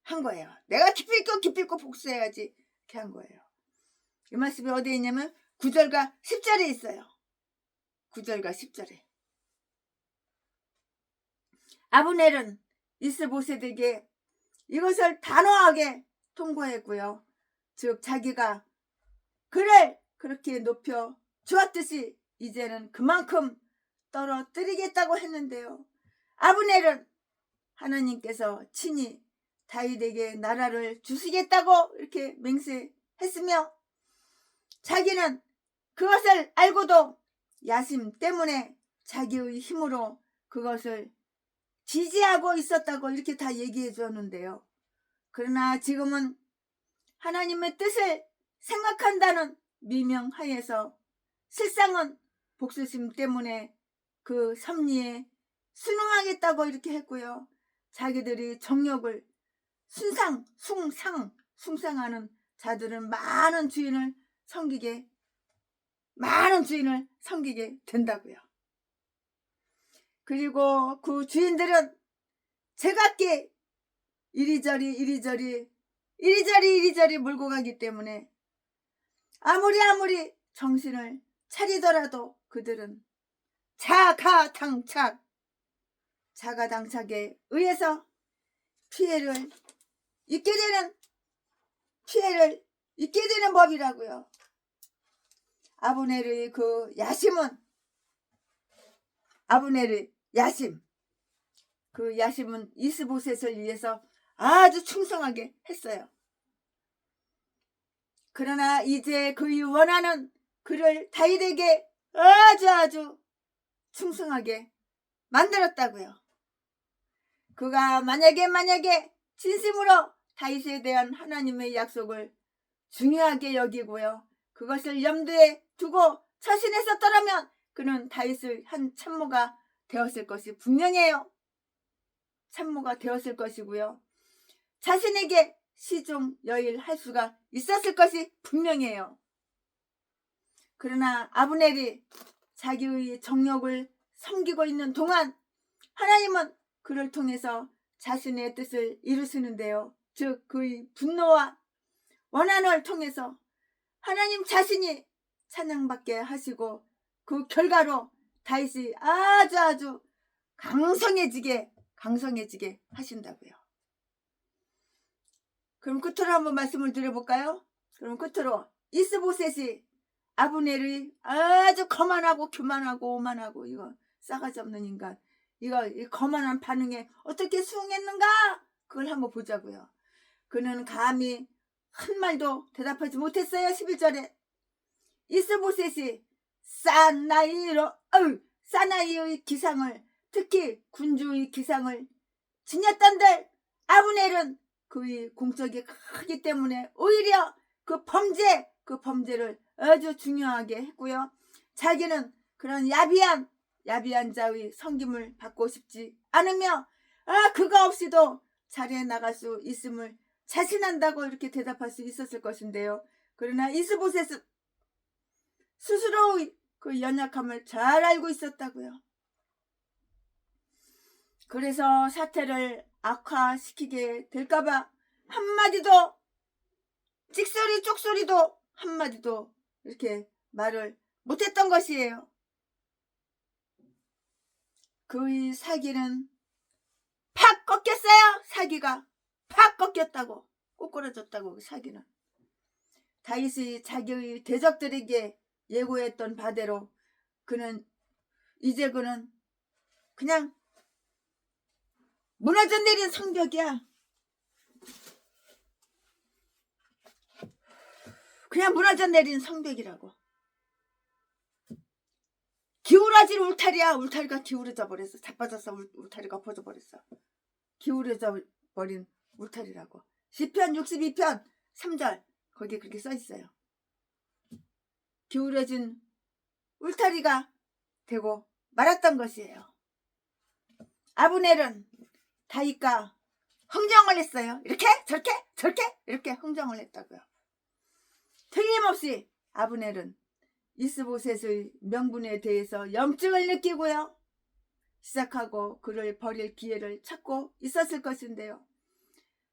한 거예요. 내가 기필코 복수해야지 이렇게 한 거예요. 이 말씀이 어디에 있냐면 9절과 10절에 있어요. 9절과 10절에 아브넬은 이스보셋에게 이것을 단호하게 통보했고요. 즉 자기가 그를 그렇게 높여 주었듯이 이제는 그만큼 떨어뜨리겠다고 했는데요. 아브넬은 하나님께서 친히 다윗에게 나라를 주시겠다고 이렇게 맹세했으며 자기는 그것을 알고도 야심 때문에 자기의 힘으로 그것을 지지하고 있었다고 이렇게 다 얘기해 주었는데요. 그러나 지금은 하나님의 뜻을 생각한다는 미명하에서 실상은 복수심 때문에 그 섭리에 순응하겠다고 이렇게 했고요. 자기들이 정욕을 숭상하는 자들은 많은 주인을 섬기게 된다고요. 그리고 그 주인들은 제각기 이리저리 몰고 가기 때문에 아무리 정신을 차리더라도 그들은 자가당착에 의해서 피해를 입게 되는 법이라고요. 아브넬의 그 야심은 이스보셋을 위해서 아주 충성하게 했어요. 그러나 이제 그의 원하는 그를 다윗에게 아주 충성하게 만들었다고요. 그가 만약에 진심으로 다윗에 대한 하나님의 약속을 중요하게 여기고요. 그것을 염두에 두고 처신했었더라면 그는 다윗의 한 참모가 되었을 것이 분명해요. 참모가 되었을 것이고요. 자신에게 시종 여일할 수가 있었을 것이 분명해요. 그러나 아브넬이 자기의 정욕을 섬기고 있는 동안 하나님은 그를 통해서 자신의 뜻을 이루시는데요. 즉 그의 분노와 원한을 통해서 하나님 자신이 찬양받게 하시고 그 결과로 다윗이 아주 강성해지게 하신다고요. 그럼 끝으로 한번 말씀을 드려볼까요? 그럼 끝으로 이스보셋이 아브넬의 아주 거만하고 교만하고 오만하고 이거 싸가지 없는 인간 이 거만한 반응에 어떻게 수응했는가? 그걸 한번 보자고요. 그는 감히 한 말도 대답하지 못했어요. 11절에 이스보셋이 싼 나이로 사나이의 기상을, 특히 군주의 기상을 지녔던들 아브넬은 그의 공적이 크기 때문에 오히려 그 범죄를 아주 중요하게 했고요. 자기는 그런 야비한 자의 섬김을 받고 싶지 않으며 그거 없이도 자리에 나갈 수 있음을 자신한다고 이렇게 대답할 수 있었을 것인데요. 그러나 이스보셋은 스스로의 그 연약함을 잘 알고 있었다고요. 그래서 사태를 악화시키게 될까봐 한마디도, 찍소리 쪽소리도 한마디도 이렇게 말을 못했던 것이에요. 그의 사기는 팍 꺾였어요. 사기가 팍 꺾였다고, 꼬꾸라졌다고. 사기는 다윗이 자기의 대적들에게 예고했던 바대로 그는 그냥 무너져 내린 성벽이야. 그냥 무너져 내린 성벽이라고. 기울어진 울타리야. 울타리가 기울어져 버렸어. 자빠져서 울타리가 엎어져 버렸어. 기울어져 버린 울타리라고. 시편 62편 3절 거기에 그렇게 써 있어요. 기울어진 울타리가 되고 말았던 것이에요. 아브넬은 다윗과 흥정을 했어요. 이렇게 저렇게 이렇게 흥정을 했다고요. 틀림없이 아브넬은 이스보셋의 명분에 대해서 염증을 느끼고요. 시작하고 그를 버릴 기회를 찾고 있었을 것인데요.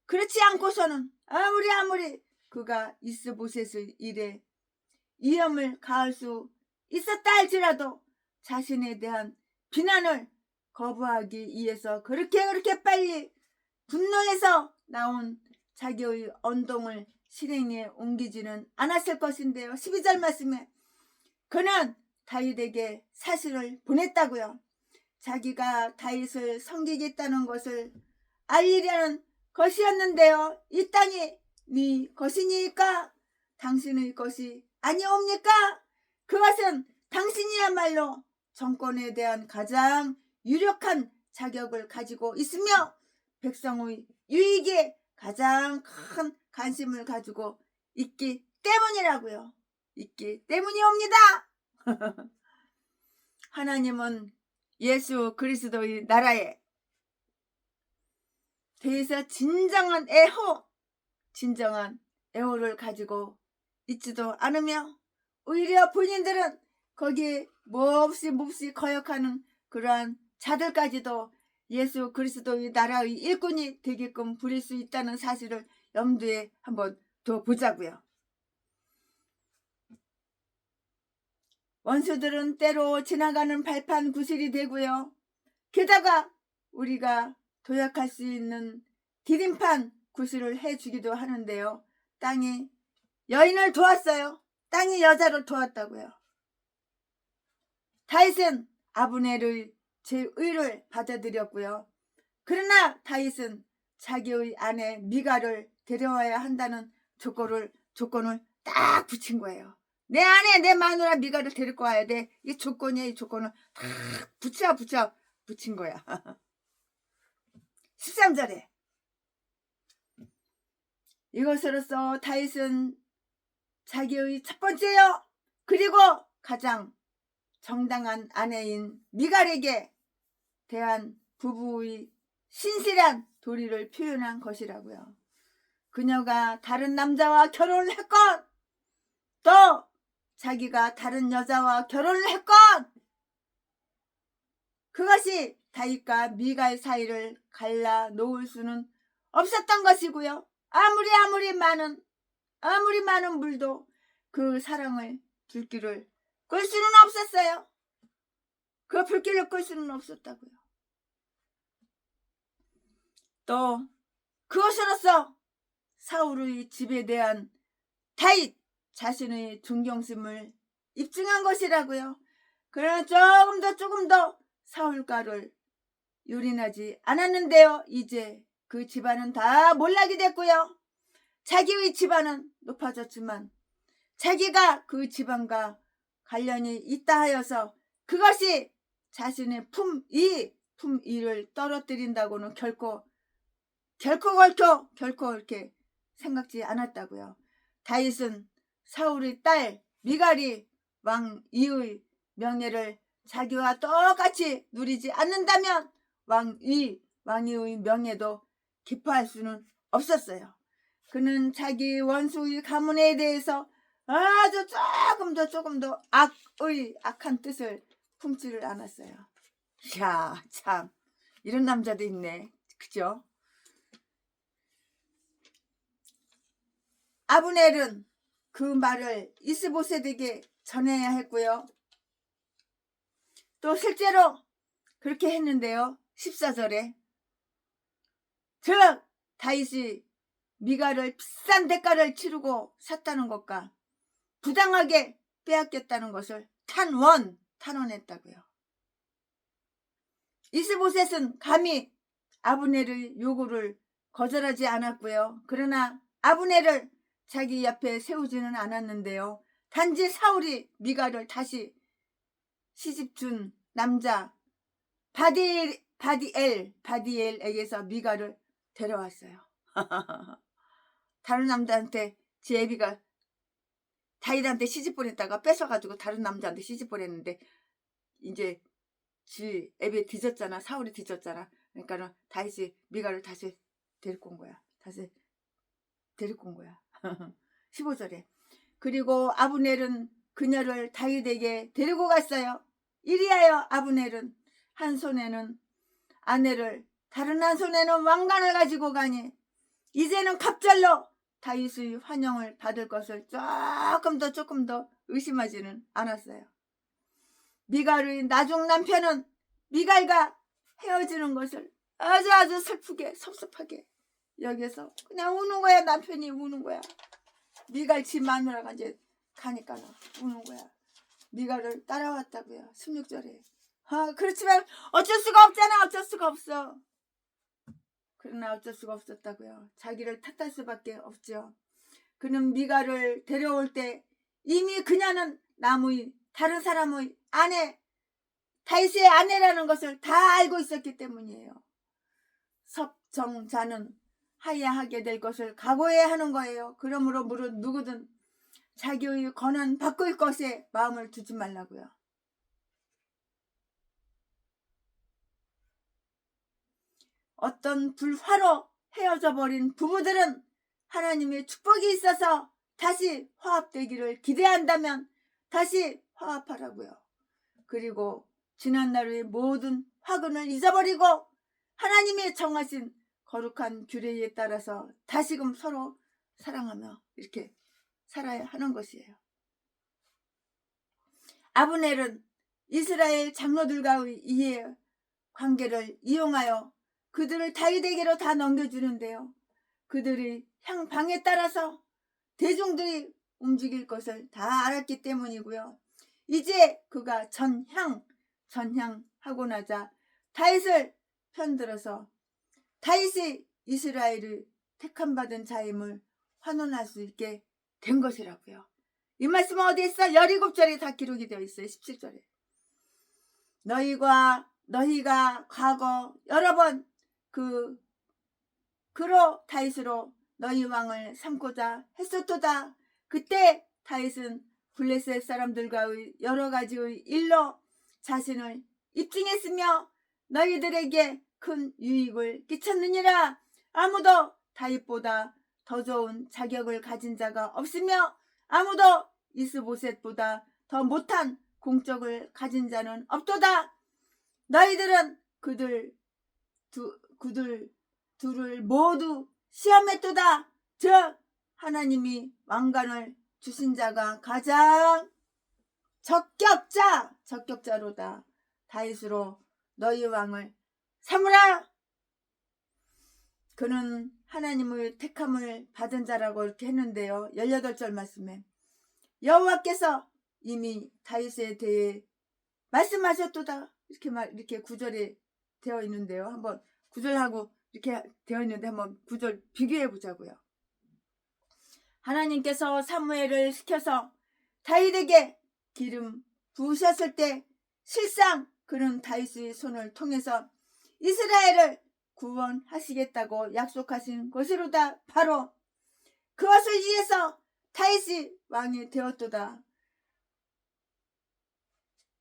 그렇지 않고서는 아무리 그가 이스보셋의 일에 위험을 가할 수 있었다 할지라도 자신에 대한 비난을 거부하기 위해서 그렇게 빨리 분노해서 나온 자기의 언동을 실행에 옮기지는 않았을 것인데요. 12절 말씀에 그는 다윗에게 사실을 보냈다고요. 자기가 다윗을 섬기겠다는 것을 알리려는 것이었는데요. 이 땅이 네 것이니까 당신의 것이 아니옵니까? 그것은 당신이야말로 정권에 대한 가장 유력한 자격을 가지고 있으며 백성의 유익에 가장 큰 관심을 가지고 있기 때문이라고요. 있기 때문이옵니다. 하나님은 예수 그리스도의 나라에 대해서 진정한 애호를 가지고 있지도 않으며 오히려 본인들은 거기에 몹시 거역하는 그러한 자들까지도 예수 그리스도의 나라의 일꾼이 되게끔 부릴 수 있다는 사실을 염두에 한번 둬보자고요. 원수들은 때로 지나가는 발판 구실이 되고요. 게다가 우리가 도약할 수 있는 디딤판 구실을 해주기도 하는데요. 땅이 여인을 도왔어요. 땅이 여자를 도왔다고요. 다윗은 아브넬의 제의를 받아들였고요. 그러나 다윗은 자기의 아내 미갈을 데려와야 한다는 조건을 딱 붙인 거예요. 내 아내 내 마누라 미갈을 데리고 와야 돼. 이 조건이야. 이 조건을 딱 붙인 거야. 13절에 이것으로써 다윗은 자기의 첫 번째요 그리고 가장 정당한 아내인 미갈에게 대한 부부의 신실한 도리를 표현한 것이라고요. 그녀가 다른 남자와 결혼을 했건 또 자기가 다른 여자와 결혼을 했건 그것이 다윗과 미갈 사이를 갈라 놓을 수는 없었던 것이고요. 아무리 많은 물도 그 사랑을 불길을 끌 수는 없었어요. 그 불길을 끌 수는 없었다고요. 또 그것으로서 사울의 집에 대한 다윗 자신의 존경심을 입증한 것이라고요. 그러나 조금 더 사울과를 유린하지 않았는데요. 이제 그 집안은 다 몰락이 됐고요. 자기의 집안은 높아졌지만 자기가 그 집안과 관련이 있다 하여서 그것이 자신의 품위를 떨어뜨린다고는 결코 이렇게 생각지 않았다고요. 다윗은 사울의 딸 미갈이 왕위의 명예를 자기와 똑같이 누리지 않는다면 왕위의 명예도 기뻐할 수는 없었어요. 그는 자기 원수의 가문에 대해서 아주 조금 더 악한 뜻을 품지를 않았어요. 이야, 참 이런 남자도 있네. 그죠? 아브넬은 그 말을 이스보셋에게 전해야 했고요. 또 실제로 그렇게 했는데요. 14절에 즉 다윗이 미갈을 비싼 대가를 치르고 샀다는 것과 부당하게 빼앗겼다는 것을 탄원했다고요. 이스보셋은 감히 아브넬의 요구를 거절하지 않았고요. 그러나 아브넬을 자기 옆에 세우지는 않았는데요. 단지 사울이 미갈을 다시 시집준 남자 바디엘에게서 미갈을 데려왔어요. 다른 남자한테 지 애비가 다윗한테 시집 보냈다가 뺏어가지고 다른 남자한테 시집 보냈는데 이제 지 애비 뒤졌잖아. 사울이 뒤졌잖아. 그러니까 다윗이 미갈을 다시 데리고 온 거야. 15절에 그리고 아브넬은 그녀를 다윗에게 데리고 갔어요. 이리하여 아브넬은 한 손에는 아내를 다른 한 손에는 왕관을 가지고 가니 이제는 갑절로 다윗의 환영을 받을 것을 조금 더 의심하지는 않았어요. 미갈의 나중 남편은 미갈과 헤어지는 것을 아주 슬프게 섭섭하게 여기서 그냥 우는 거야. 남편이 우는 거야. 미갈 집 마누라가 이제 가니까 우는 거야. 미갈을 따라왔다고요. 16절에. 그렇지만 어쩔 수가 없잖아. 어쩔 수가 없어. 그러나 어쩔 수가 없었다고요. 자기를 탓할 수밖에 없죠. 그는 미갈을 데려올 때 이미 그녀는 다른 사람의 아내, 다윗의 아내라는 것을 다 알고 있었기 때문이에요. 섭정자는 하야하게 될 것을 각오해야 하는 거예요. 그러므로 무릇 누구든 자기의 권한 바꿀 것에 마음을 두지 말라고요. 어떤 불화로 헤어져 버린 부부들은 하나님의 축복이 있어서 다시 화합되기를 기대한다면 다시 화합하라고요. 그리고 지난날의 모든 화근을 잊어버리고 하나님이 정하신 거룩한 규례에 따라서 다시금 서로 사랑하며 이렇게 살아야 하는 것이에요. 아브넬은 이스라엘 장로들과의 이해 관계를 이용하여 그들을 다윗에게로 다 넘겨주는데요. 그들의 향방에 따라서 대중들이 움직일 것을 다 알았기 때문이고요. 이제 그가 전향하고 나자 다윗을 편들어서 다윗이 이스라엘의 택함받은 자임을 환원할 수 있게 된 것이라고요. 이 말씀은 어디 있어? 17절에 다 기록이 되어 있어요. 17절에. 너희가 과거 여러 번 그로 다윗으로 너희 왕을 삼고자 했었도다. 그때 다윗은 블레셋 사람들과의 여러 가지의 일로 자신을 입증했으며 너희들에게 큰 유익을 끼쳤느니라. 아무도 다윗보다 더 좋은 자격을 가진 자가 없으며 아무도 이스보셋보다 더 못한 공적을 가진 자는 없도다. 너희들은 그들 둘을 모두 시험했도다. 즉 하나님이 왕관을 주신 자가 가장 적격자로다. 다윗으로 너희 왕을 삼으라. 그는 하나님의 택함을 받은 자라고 이렇게 했는데요. 18절 말씀에 여호와께서 이미 다윗에 대해 말씀하셨도다. 이렇게 9절에 되어 있는데요. 한번 9절하고 이렇게 되어 있는데 한번 9절 비교해 보자고요. 하나님께서 사무엘을 시켜서 다윗에게 기름 부으셨을 때 실상 그는 다윗의 손을 통해서 이스라엘을 구원하시겠다고 약속하신 것이로다. 바로 그것을 위해서 다윗이 왕이 되었도다.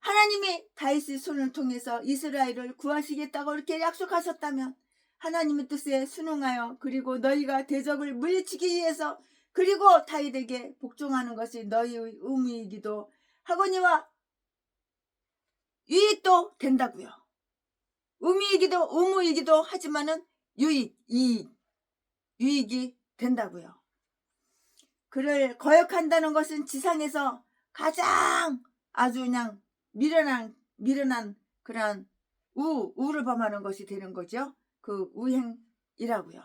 하나님이 다윗의 손을 통해서 이스라엘을 구하시겠다고 이렇게 약속하셨다면 하나님의 뜻에 순응하여 그리고 너희가 대적을 물리치기 위해서 그리고 다윗에게 복종하는 것이 너희의 의무이기도 하거니와 유익도 된다고요. 의무이기도 하지만은 유익이 된다고요. 그를 거역한다는 것은 지상에서 가장 아주 그냥 미련한 그러한 우를 범하는 것이 되는 거죠. 그 우행이라고요.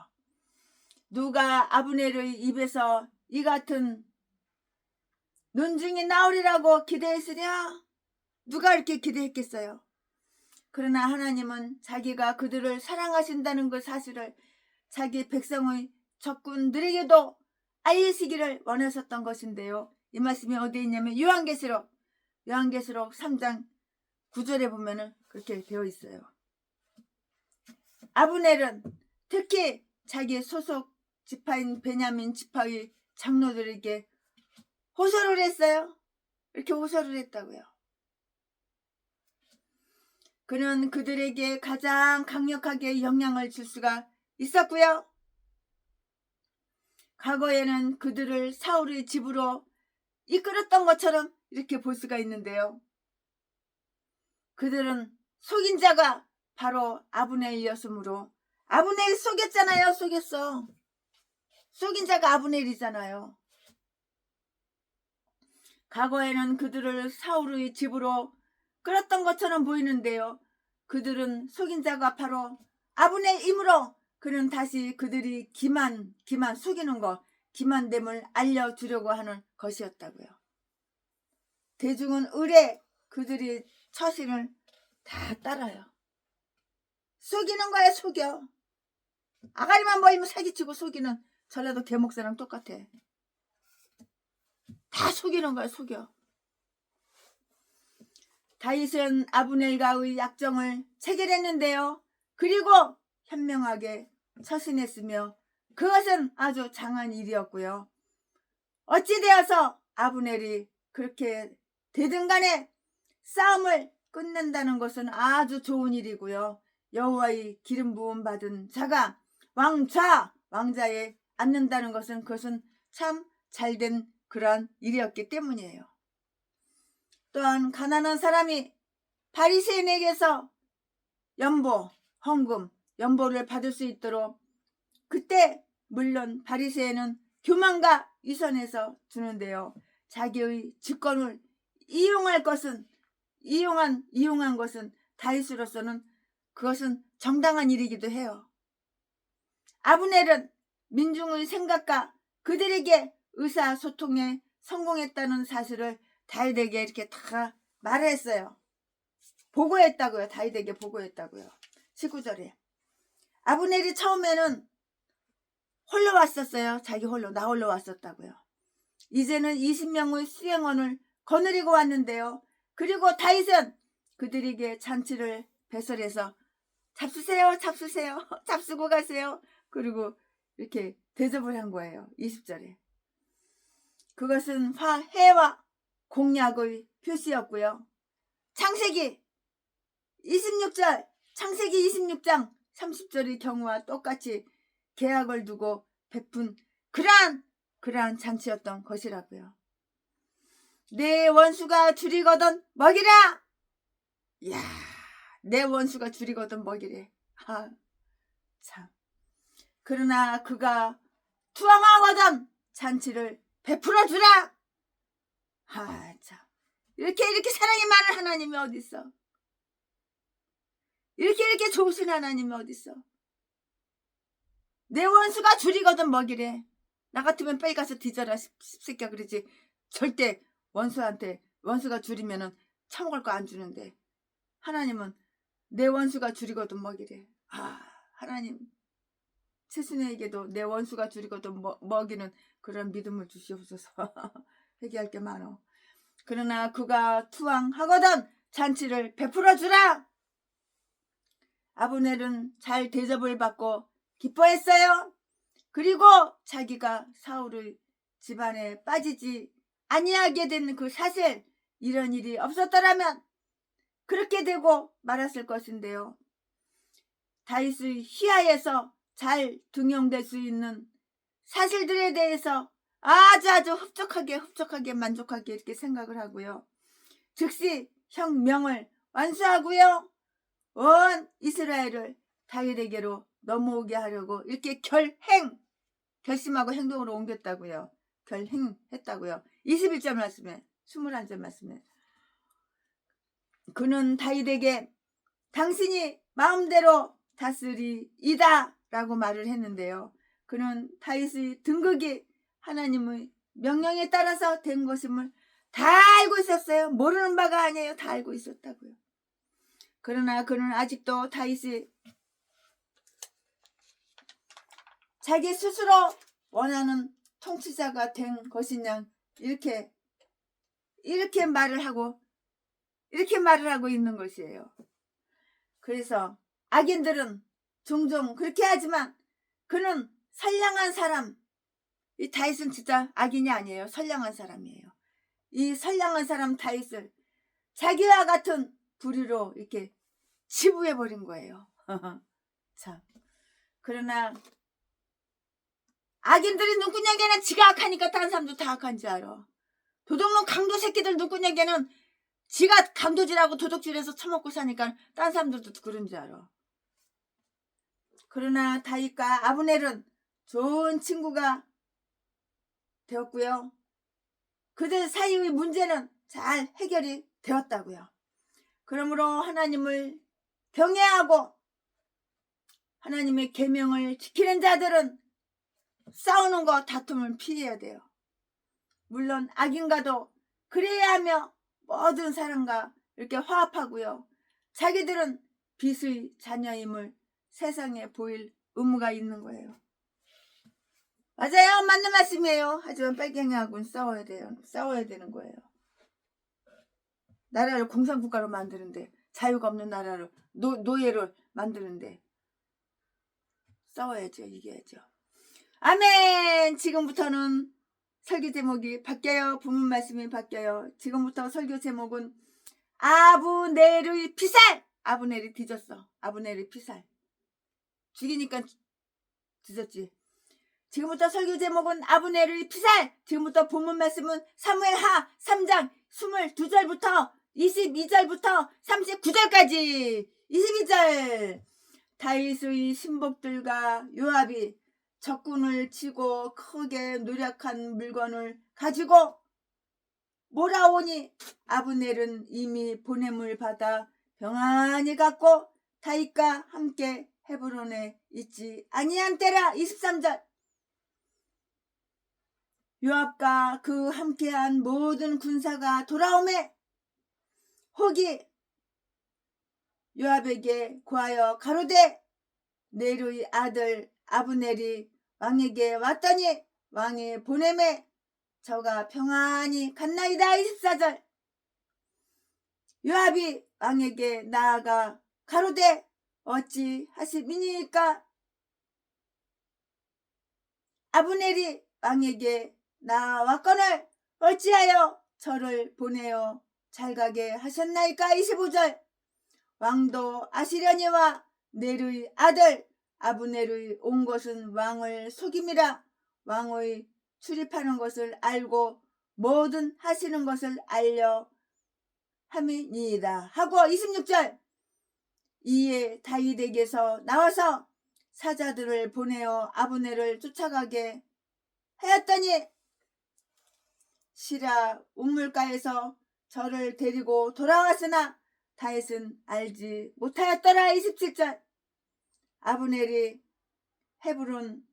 누가 아브넬의 입에서 이 같은 논중이 나오리라고 기대했으랴? 누가 이렇게 기대했겠어요? 그러나 하나님은 자기가 그들을 사랑하신다는 그 사실을 자기 백성의 적군들에게도 알리시기를 원하셨던 것인데요. 이 말씀이 어디에 있냐면 요한계시록 3장 9절에 보면은 그렇게 되어 있어요. 아브넬은 특히 자기 소속 지파인 베냐민 지파의 장로들에게 호소를 했어요. 이렇게 호소를 했다고요. 그는 그들에게 가장 강력하게 영향을 줄 수가 있었고요. 과거에는 그들을 사울의 집으로 이끌었던 것처럼 이렇게 볼 수가 있는데요. 그들은 속인 자가 바로 아브넬이었으므로 아브넬이 속였잖아요. 속였어. 속인 자가 아브넬이잖아요. 과거에는 그들을 사울의 집으로 끌었던 것처럼 보이는데요. 그들은 속인 자가 바로 아브넬이므로 그는 다시 그들이 기만 속이는 것, 기만됨을 알려주려고 하는 것이었다고요. 대중은 의뢰 그들이 처신을 다 따라요. 속이는 거야. 속여. 아가리만 보이면 사기치고 속이는 전라도 개목사랑 똑같아. 다 속이는 거야. 속여. 다윗은 아브넬과의 약정을 체결했는데요. 그리고 현명하게 처신했으며 그것은 아주 장한 일이었고요. 어찌되어서 아브넬이 그렇게 되든 간에 싸움을 끝낸다는 것은 아주 좋은 일이고요. 여호와의 기름 부음 받은 자가 왕자에 앉는다는 것은 그것은 참 잘된 그러한 일이었기 때문이에요. 또한 가난한 사람이 바리새인에게서 헌금, 연보를 받을 수 있도록 그때 물론 바리새인은 교만과 위선에서 주는데요. 자기의 직권을 이용한 것은 다윗으로서는 그것은 정당한 일이기도 해요. 아브넬은 민중의 생각과 그들에게 의사소통에 성공했다는 사실을 다윗에게 이렇게 다 말했어요. 보고했다고요. 다윗에게 보고했다고요. 19절에 아브넬이 처음에는 홀로 왔었어요. 자기 홀로 나 홀로 왔었다고요. 이제는 20명의 수행원을 거느리고 왔는데요. 그리고 다윗은 그들에게 잔치를 배설해서 잡수세요. 잡수고 가세요. 그리고 이렇게 대접을 한 거예요. 20절에. 그것은 화해와 공약의 표시였고요. 창세기 26장 30절의 경우와 똑같이 계약을 두고 베푼 그러한 잔치였던 것이라고요. 내 원수가 줄이거든 먹이라. 이야, 내 원수가 줄이거든 먹이래. 참. 그러나 그가 투항하거든 잔치를 베풀어 주라. 참. 이렇게 사랑이 많은 하나님이 어디 있어? 이렇게 좋으신 하나님이 어디 있어? 내 원수가 줄이거든 먹이래. 나 같으면 빨리 가서 뒤져라 씹새끼야 그러지. 절대 원수가 줄이면은 처먹을 거 안 주는데 하나님은 내 원수가 줄이거든 먹이래. 하나님 최순애에게도 내 원수가 줄이거든 먹이는 그런 믿음을 주시옵소서. 회개할 게 많어. 그러나 그가 투항하거든 잔치를 베풀어 주라. 아브넬은 잘 대접을 받고 기뻐했어요. 그리고 자기가 사울의 집안에 빠지지 아니하게 된 그 사실, 이런 일이 없었더라면 그렇게 되고 말았을 것인데요. 다윗의 희하에서 잘 등용될 수 있는 사실들에 대해서 아주 흡족하게 만족하게 이렇게 생각을 하고요. 즉시 혁명을 완수하고요. 온 이스라엘을 다윗에게로 넘어오게 하려고 이렇게 결심하고 행동으로 옮겼다고요. 결행했다고요. 21절 말씀에, 21절 말씀에 그는 다윗에게 당신이 마음대로 다스리이다 라고 말을 했는데요. 그는 다윗의 등극이 하나님의 명령에 따라서 된 것임을 다 알고 있었어요. 모르는 바가 아니에요. 다 알고 있었다고요. 그러나 그는 아직도 다윗이 자기 스스로 원하는 통치자가 된 것이냐 이렇게 말을 하고 있는 것이에요. 그래서 악인들은 종종 그렇게 하지만 그는 선량한 사람, 이 다윗은 진짜 악인이 아니에요. 선량한 사람이에요. 이 선량한 사람 다윗을 자기와 같은 불의로 이렇게 치부해버린 거예요. 참. 그러나 악인들이 누구냐게는 지가 악하니까 다른 사람도 다 악한 줄 알아. 도둑놈 강도 새끼들 누구냐게는 지가 강도질하고 도둑질해서 처먹고 사니까 다른 사람들도 그런 줄 알아. 그러나 다윗과 아브넬은 좋은 친구가 되었고요. 그들 사이의 문제는 잘 해결이 되었다고요. 그러므로 하나님을 경외하고 하나님의 계명을 지키는 자들은 싸우는 거, 다툼을 피해야 돼요. 물론 악인과도 그래야 하며 모든 사람과 이렇게 화합하고요. 자기들은 빛의 자녀임을 세상에 보일 의무가 있는 거예요. 맞아요. 맞는 말씀이에요. 하지만 빨갱이하고는 싸워야 돼요. 싸워야 되는 거예요. 나라를 공산국가로 만드는데, 자유가 없는 나라를 노예를 만드는데 싸워야죠. 이겨야죠. 아멘. 지금부터는 설교 제목이 바뀌어요. 본문 말씀이 바뀌어요. 지금부터 설교 제목은 아브넬의 피살. 아브넬이 뒤졌어. 아브넬의 피살. 죽이니까 뒤졌지. 지금부터 설교 제목은 아브넬의 피살. 지금부터 본문 말씀은 사무엘하 3장 22절부터 22절부터 39절까지. 22절. 다윗의 신복들과 요압이 적군을 치고 크게 노력한 물건을 가지고 몰아오니 아브넬은 이미 보냄을 받아 평안히 갔고 다윗과 함께 헤브론에 있지 아니한 때라. 23절. 요압과 그 함께한 모든 군사가 돌아오매 혹이 요압에게 구하여 가로되 넬의 아들 아브넬이 왕에게 왔더니 왕이 보내매 저가 평안히 갔나이다. 24절. 요압이 왕에게 나아가 가로되 어찌 하심이니까. 아브넬이 왕에게 나왔거늘 어찌하여 저를 보내어 잘가게 하셨나이까. 25절. 왕도 아시려니와 넬의 아들 아브넬의 온 것은 왕을 속임이라. 왕의 출입하는 것을 알고 뭐든 하시는 것을 알려 함이니이다 하고. 26절. 이에 다윗에게서 나와서 사자들을 보내어 아브넬을 쫓아가게 하였더니 시라 우물가에서 저를 데리고 돌아왔으나 다윗은 알지 못하였더라. 27절. 아브넬이 헤브론으로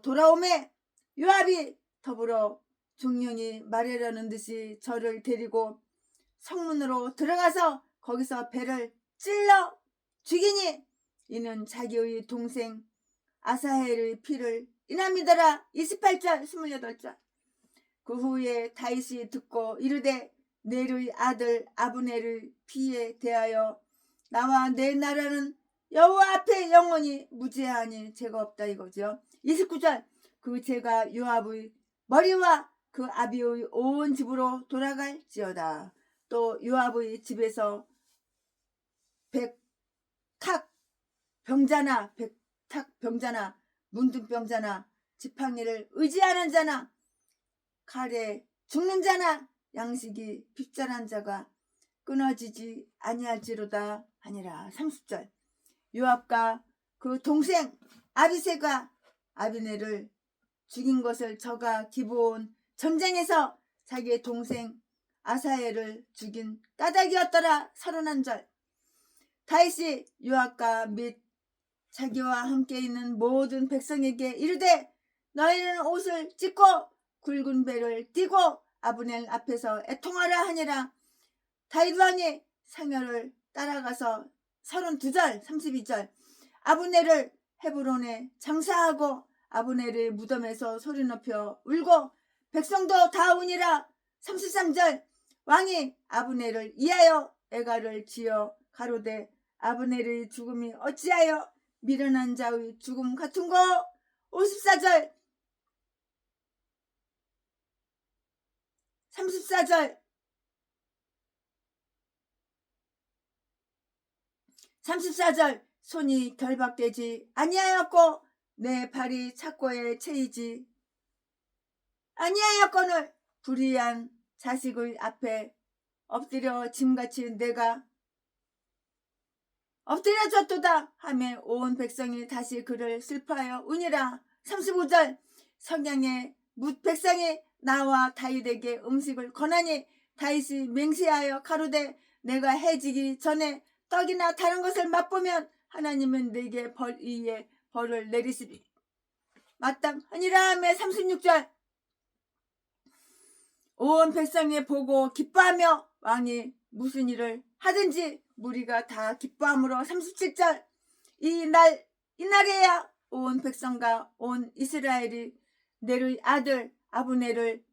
돌아오매 요압이 더불어 중령이 말하려는 듯이 저를 데리고 성문으로 들어가서 거기서 배를 찔러 죽이니 이는 자기의 동생 아사헬의 피를 인함이더라. 28절 28절. 그 후에 다윗이 듣고 이르되 넬의 아들 아브넬의 피에 대하여 나와 내 나라는 여호와 앞에 영원히 무죄하니 죄가 없다 이거죠. 29절 그 죄가 요압의 머리와 그 아비의 온 집으로 돌아갈지어다. 또 요압의 집에서 백탁 병자나 문둥병자나 지팡이를 의지하는 자나 칼에 죽는 자나 양식이 핍절한 자가 끊어지지 아니할지로다 하니라. 30절 요압과 그 동생 아비새가 아비넬을 죽인 것을 저가 기브온 전쟁에서 자기의 동생 아사엘을 죽인 까닭이었더라. 31절 다윗이 요압과 및 자기와 함께 있는 모든 백성에게 이르되 너희는 옷을 찢고 굵은 배를 띠고 아브넬 앞에서 애통하라 하니라. 다윗 왕이 사면을 따라가서 32절 32절 아브넬을 헤브론에 장사하고 아브넬의 무덤에서 소리 높여 울고 백성도 다 우니라. 33절 왕이 아브넬을 이하여 애가를 지어 가로되 아브넬의 죽음이 어찌하여 미련한 자의 죽음 같은고. 54절 34절 손이 결박되지 아니하였고 내 발이 착고에 채이지 아니하였거늘 불의한 자식의 앞에 엎드려 짐같이 내가 엎드려졌도다 하며 온 백성이 다시 그를 슬퍼하여 우니라. 35절 성양의 뭇 백성이 나와 다윗에게 음식을 권하니 다윗이 맹세하여 가로되 내가 해지기 전에 떡이나 다른 것을 맛보면 하나님은 내게 벌 위에 벌을 내리시리 마땅하니라 하며 36절 온 백성이 보고 기뻐하며 왕이 무슨 일을 하든지 무리가 다 기뻐함으로 37절 이날에야 온 백성과 온 이스라엘이 넬의 아들 아브넬을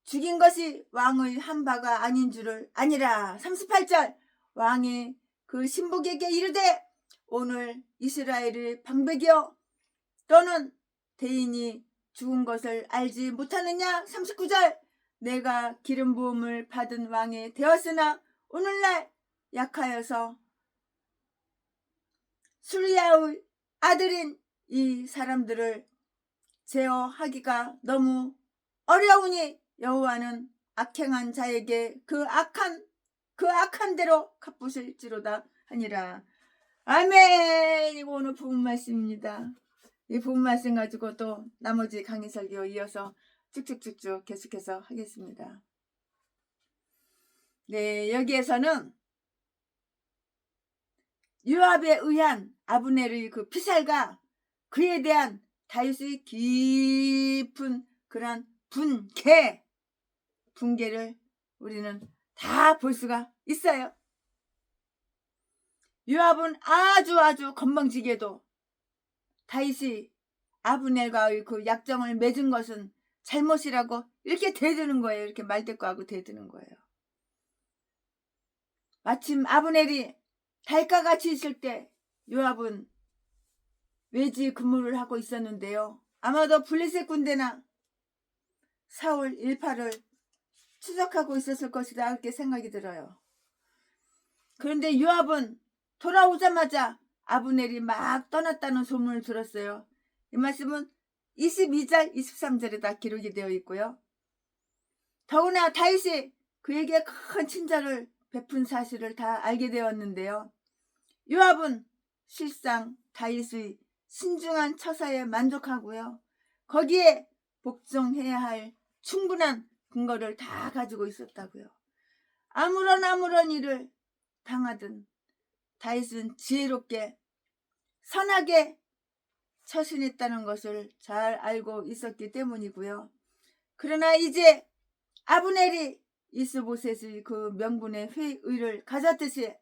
죽인 것이 왕의 한 바가 아닌 줄을 아니라. 38절 왕이 그 신복에게 이르되 오늘 이스라엘의 방백이여 너는 대인이 죽은 것을 알지 못하느냐. 39절 내가 기름 부음을 받은 왕이 되었으나 오늘날 약하여서 수리야의 아들인 이 사람들을 제어하기가 너무 어려우니 여호와는 악행한 자에게 그 악한 대로 갚으실지로다 하니라. 아멘. 이거 오늘 부분 말씀입니다. 이 부분 말씀 가지고 또 나머지 강의 설교 이어서 쭉쭉쭉쭉 계속해서 하겠습니다. 네, 여기에서는 요압에 의한 아브넬의 그 피살과 그에 대한 다윗의 깊은 그런 분개를 우리는 다 볼 수가 있어요. 요압은 아주 건방지게도 다윗이 아브넬과의 그 약정을 맺은 것은 잘못이라고 이렇게 대드는 거예요. 이렇게 말대꾸하고 대드는 거예요. 마침 아브넬이 다윗과 같이 있을 때 요압은 외지 근무를 하고 있었는데요. 아마도 블레셋 군대나 사울 일파를 추적하고 있었을 것이다 이렇게 생각이 들어요. 그런데 요압은 돌아오자마자 아브넬이 막 떠났다는 소문을 들었어요. 이 말씀은 22절 23절에 다 기록이 되어 있고요. 더구나 다윗이 그에게 큰 친절을 베푼 사실을 다 알게 되었는데요. 요압은 실상 다윗의 신중한 처사에 만족하고요. 거기에 복종해야 할 충분한 근거를 다 가지고 있었다고요. 아무런 일을 당하든 다윗은 지혜롭게 선하게 처신했다는 것을 잘 알고 있었기 때문이고요. 그러나 이제 아브넬이 이스보셋의 그 명분의 회의를 가졌듯이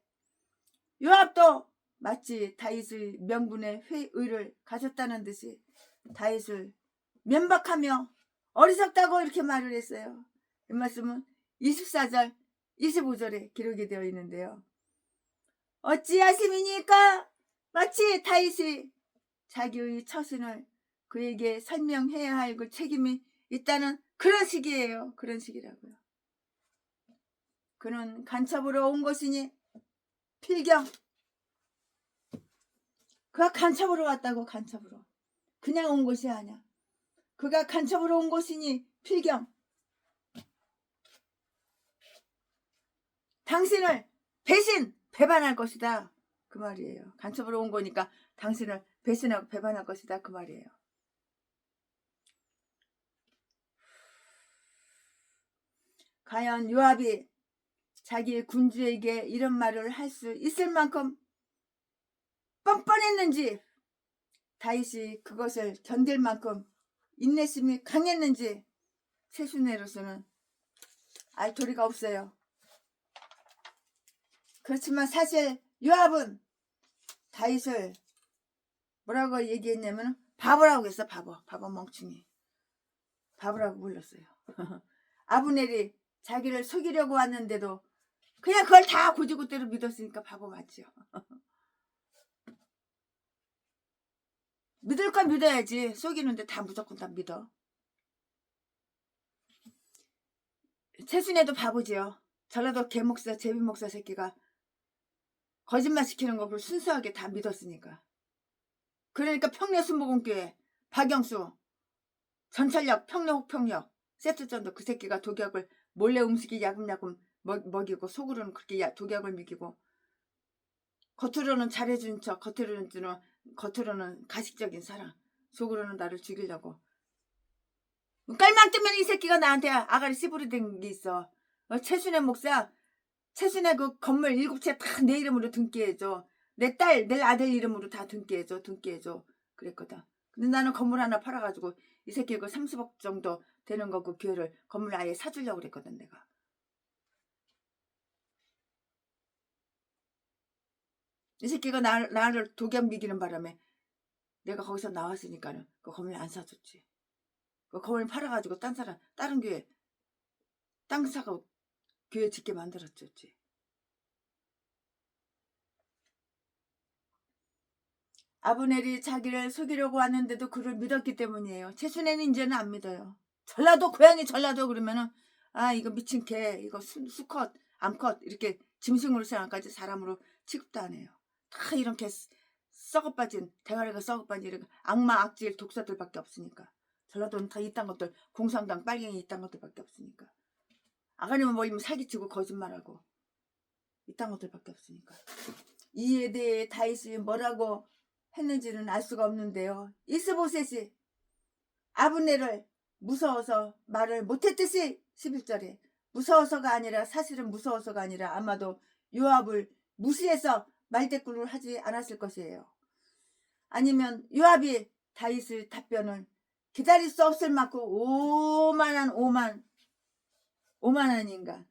요압도 마치 다윗의 명분의 회의를 가졌다는 듯이 다윗을 면박하며 어리석다고 이렇게 말을 했어요. 이 말씀은 24절 25절에 기록이 되어 있는데요. 어찌하심이니까 마치 다윗이 자기의 처신을 그에게 설명해야 할 그 책임이 있다는 그런 식이에요. 그런 식이라고요. 그는 간첩으로 온 것이니 필경. 그가 간첩으로 왔다고. 간첩으로. 그냥 온 것이 아니야. 그가 간첩으로 온 것이니 필경. 당신을 배반할 것이다. 그 말이에요. 간첩으로 온 거니까 당신을 배신하고 배반할 것이다. 그 말이에요. 과연 요압이 자기 군주에게 이런 말을 할 수 있을 만큼 뻔뻔했는지, 다윗이 그것을 견딜 만큼 인내심이 강했는지 최순애로서는 알 도리가 없어요. 그렇지만 사실 요압은 다윗을 뭐라고 얘기했냐면 바보라고 했어. 바보 멍충이. 바보라고 불렀어요. 아브넬이 자기를 속이려고 왔는데도 그냥 그걸 다 고지고대로 믿었으니까 바보 맞죠. 믿을 건 믿어야지. 속이는데 다 무조건 다 믿어. 최순애도 바보지요. 전라도 개목사 제비목사 새끼가 거짓말 시키는 거 그걸 순수하게 다 믿었으니까. 그러니까 평내순복음교회 박영수 전철역 평내혹평역 세트전도 그 새끼가 독약을 몰래 음식이 야금야금 먹이고 속으로는 그렇게 독약을 먹이고 겉으로는 잘해준 척 겉으로는 가식적인 사랑 속으로는 나를 죽이려고. 깔만 뜨면 이 새끼가 나한테 아가리 씨부리 된 게 있어. 최순애 목사 최순애 그 건물 7채 다 내 이름으로 등기 해줘. 내 아들 이름으로 다 등기 해줘. 그랬거든. 근데 나는 건물 하나 팔아가지고 이 새끼 그 30억 정도 되는 거 그 교회를 건물 아예 사주려고 그랬거든 내가. 이 새끼가 나를 독약 미기는 바람에 내가 거기서 나왔으니까는 그 건물 안 사줬지. 그 건물 팔아가지고 다른 교회 땅 사고 교회 짓게 만들었지. 아브넬이 자기를 속이려고 왔는데도 그를 믿었기 때문이에요. 최순애는 이제는 안 믿어요. 고양이 전라도 그러면은 이거 미친 개, 이거 수컷, 암컷 이렇게 짐승으로 생각하지 사람으로 취급도 안 해요. 다 이렇게 썩어빠진 대가리가 썩어빠진 이런 악마 악질 독사들밖에 없으니까. 전라도는 다 이딴 것들 공산당 빨갱이 이딴 것들밖에 없으니까. 아가님은 뭐 사기치고 거짓말하고 이딴 것들밖에 없으니까. 이에 대해 다윗이 뭐라고 했는지는 알 수가 없는데요. 이스보셋이 아브넬을 무서워서 말을 못했듯이 11절에 사실은 무서워서가 아니라 아마도 요압을 무시해서 말대꾸를 하지 않았을 것이에요. 아니면 요압이 다윗의 답변을 기다릴 수 없을 만큼 오만한 인간.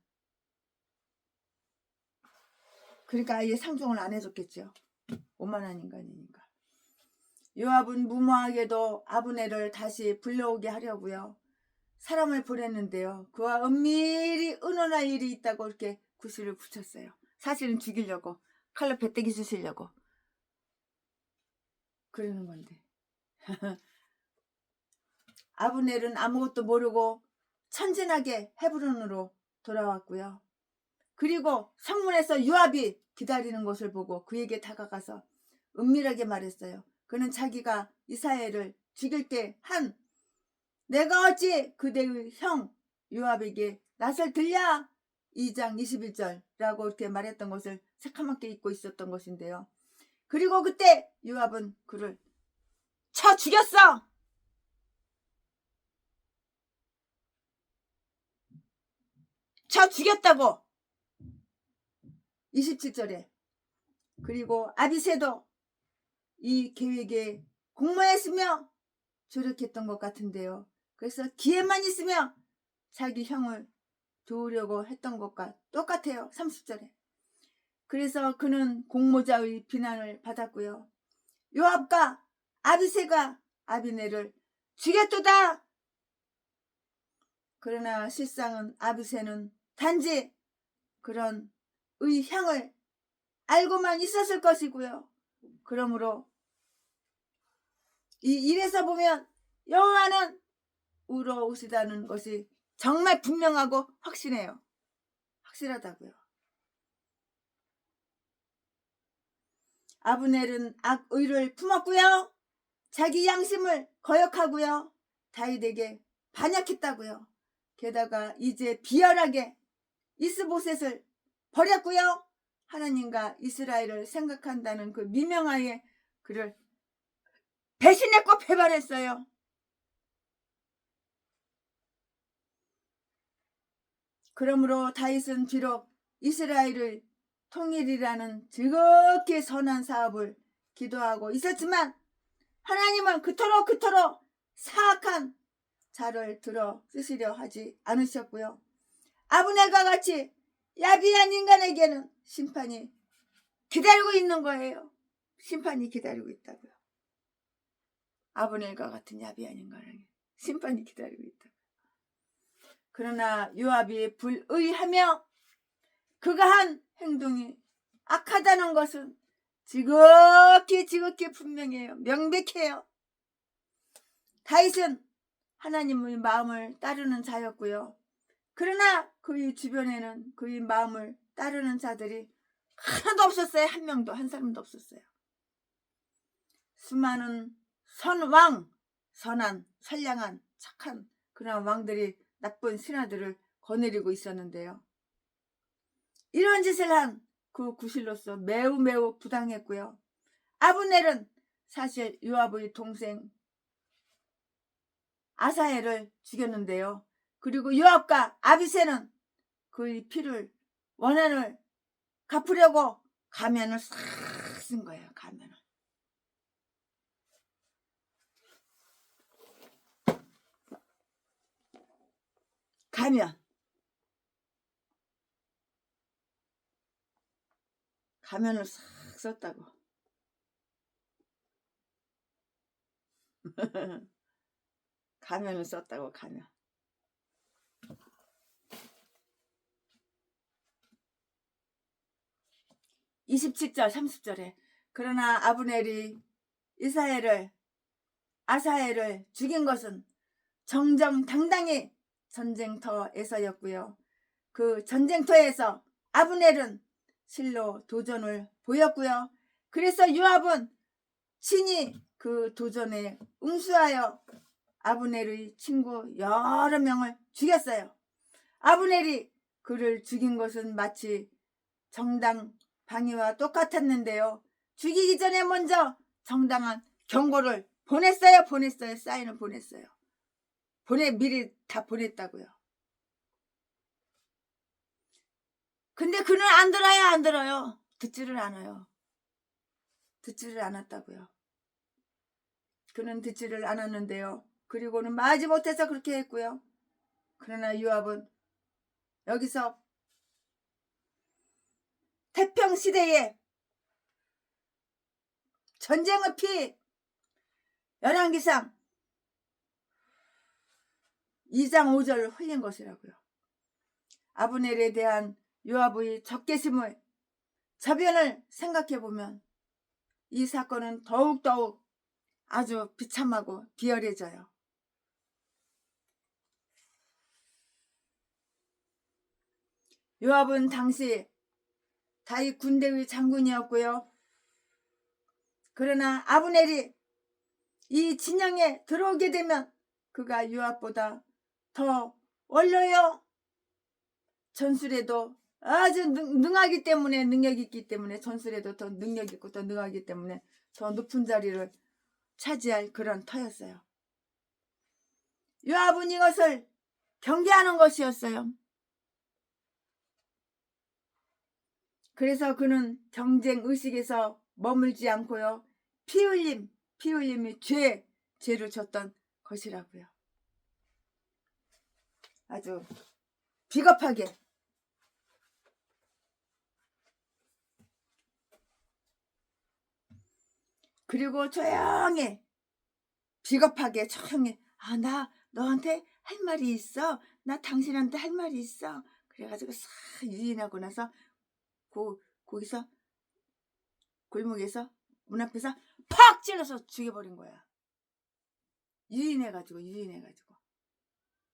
그러니까 아예 상종을 안 해줬겠죠. 오만한 인간이니까. 요압은 무모하게도 아브넬을 다시 불러오게 하려고요. 사람을 보냈는데요. 그와 은밀히 의논할 일이 있다고 이렇게 구실을 붙였어요. 사실은 죽이려고. 칼로 배때기 주시려고. 그러는 건데. 아브넬은 아무것도 모르고 천진하게 헤브론으로 돌아왔고요. 그리고 성문에서 요압이 기다리는 것을 보고 그에게 다가가서 은밀하게 말했어요. 그는 자기가 이사야를 죽일 때 내가 어찌 그대의 형 요압에게 낯을 들랴 2장 21절라고 이렇게 말했던 것을 새카맣게 잊고 있었던 것인데요. 그리고 그때 요압은 그를 쳐 죽였어. 쳐 죽였다고. 27절에. 그리고 아비새도 이 계획에 공모했으며 조력했던 것 같은데요. 그래서 기회만 있으면 자기 형을 도우려고 했던 것과 똑같아요. 30절에. 그래서 그는 공모자의 비난을 받았고요. 요압과 아비새가 아비넬을 죽였도다. 그러나 실상은 아비새는 단지 그런 의향을 알고만 있었을 것이고요. 그러므로 이 일에서 보면 여호와는 우러오시다는 것이 정말 분명하고 확실해요. 확실하다고요. 아브넬은 악의를 품었고요. 자기 양심을 거역하고요. 다윗에게 반역했다고요. 게다가 이제 비열하게 이스보셋을 버렸고요. 하나님과 이스라엘을 생각한다는 그 미명하에 그를 배신했고 배반했어요. 그러므로 다윗은 비록 이스라엘을 통일이라는 지극히 선한 사업을 기도하고 있었지만 하나님은 그토록 사악한 자를 들어 쓰시려 하지 않으셨고요. 아브넬과 같이 야비한 인간에게는 심판이 기다리고 있는 거예요. 심판이 기다리고 있다고요. 아브넬과 같은 야비한 인간에게 심판이 기다리고 있다. 그러나 요압이 불의하며 그가 한 행동이 악하다는 것은 지극히 분명해요. 명백해요. 다윗은 하나님의 마음을 따르는 자였고요. 그러나 그의 주변에는 그의 마음을 따르는 자들이 하나도 없었어요. 한 명도, 한 사람도 없었어요. 수많은 선왕, 선한, 선량한, 착한 그런 왕들이 나쁜 신하들을 거느리고 있었는데요. 이런 짓을 한 그 구실로서 매우 부당했고요. 아브넬은 사실 요압의 동생 아사헬을 죽였는데요. 그리고 요압과 아비새는 그의 피를 원한을 갚으려고 가면을 싹 쓴 거예요. 가면을. 가면을 싹 썼다고. 가면을 썼다고. 가면. (27절) (30절에) 그러나 아브넬이 아사헬을 죽인 것은 정정당당히 전쟁터에서였고요. 그 전쟁터에서 아브넬은 실로 도전을 보였고요. 그래서 요압은 친히 그 도전에 응수하여 아브넬의 친구 여러 명을 죽였어요. 아브넬이 그를 죽인 것은 마치 정당 방위와 똑같았는데요. 죽이기 전에 먼저 정당한 경고를 보냈어요. 사인을 보냈어요. 미리 다 보냈다고요. 근데 그는 안 들어요. 듣지를 않아요. 듣지를 않았다고요. 그는 듣지를 않았는데요. 그리고는 마지못해서 그렇게 했고요. 그러나 요압은 여기서 태평시대에 전쟁의 피 열왕기상 2장 5절을 흘린 것이라고요. 아브넬에 대한 요압의 적개심을 저변을 생각해보면 이 사건은 더욱 아주 비참하고 비열해져요. 요압은 당시 다윗 군대의 장군이었고요. 그러나 아브넬이 이 진영에 들어오게 되면 그가 요압보다 더 원로요. 전술에도 아주 능하기 때문에, 능력이 있기 때문에, 전술에도 더 능력 있고 더 능하기 때문에 더 높은 자리를 차지할 그런 터였어요. 요압은 이것을 경계하는 것이었어요. 그래서 그는 경쟁 의식에서 머물지 않고요. 피 흘림이 죄를 졌던 것이라고요. 아주 비겁하게. 그리고 조용히 비겁하게 조용히 나 너한테 할 말이 있어. 나 당신한테 할 말이 있어. 그래가지고 싹 유인하고 나서 거기서 골목에서 문 앞에서 팍 찔러서 죽여버린 거야. 유인해가지고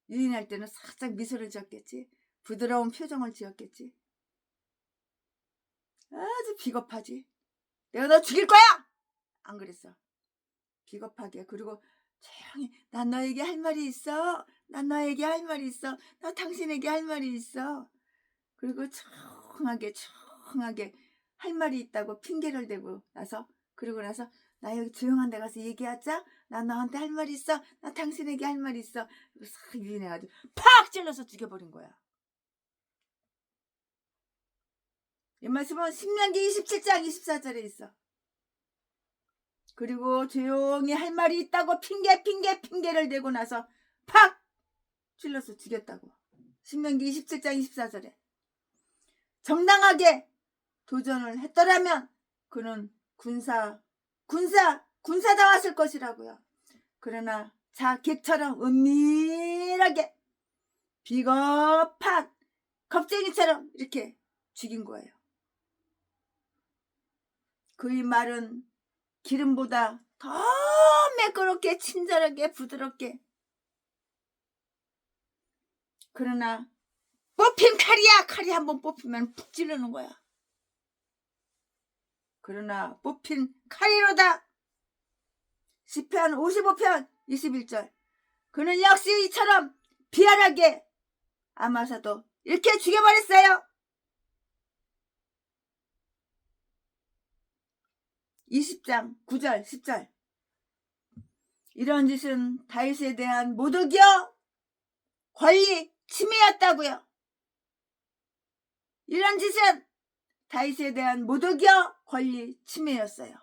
유인할 때는 살짝 미소를 지었겠지. 부드러운 표정을 지었겠지. 아주 비겁하지. 내가 너 죽일 거야! 안 그랬어. 비겁하게. 그리고 조용히 난 너에게 할 말이 있어. 난 너에게 할 말이 있어. 나 당신에게 할 말이 있어. 그리고 조용하게 할 말이 있다고 핑계를 대고 나서 그러고 나서 나 여기 조용한 데 가서 얘기하자. 나 너한테 할 말이 있어. 나 당신에게 할 말이 있어. 그리고 싹 유인해가지고 팍 찔러서 죽여버린 거야. 이 말씀은 신명기 27장 24절에 있어. 그리고 조용히 할 말이 있다고 핑계를 대고 나서 팍 찔러서 죽였다고. 신명기 27장 24절에. 정당하게 도전을 했더라면 그는 군사다 왔을 것이라고요. 그러나 자객처럼 은밀하게 비겁한 겁쟁이처럼 이렇게 죽인 거예요. 그의 말은 기름보다 더 매끄럽게 친절하게 부드럽게. 그러나 뽑힌 칼이야. 칼이 한번 뽑히면 푹 찌르는 거야. 그러나 뽑힌 칼이로다. 시편 55편 21절. 그는 역시 이처럼 비열하게 아마사도 이렇게 죽여버렸어요. 20장 9절 10절. 이런 짓은 다윗에 대한 모독이요 권리 침해였다고요. 이런 짓은 다윗에 대한 모독이요 권리 침해였어요.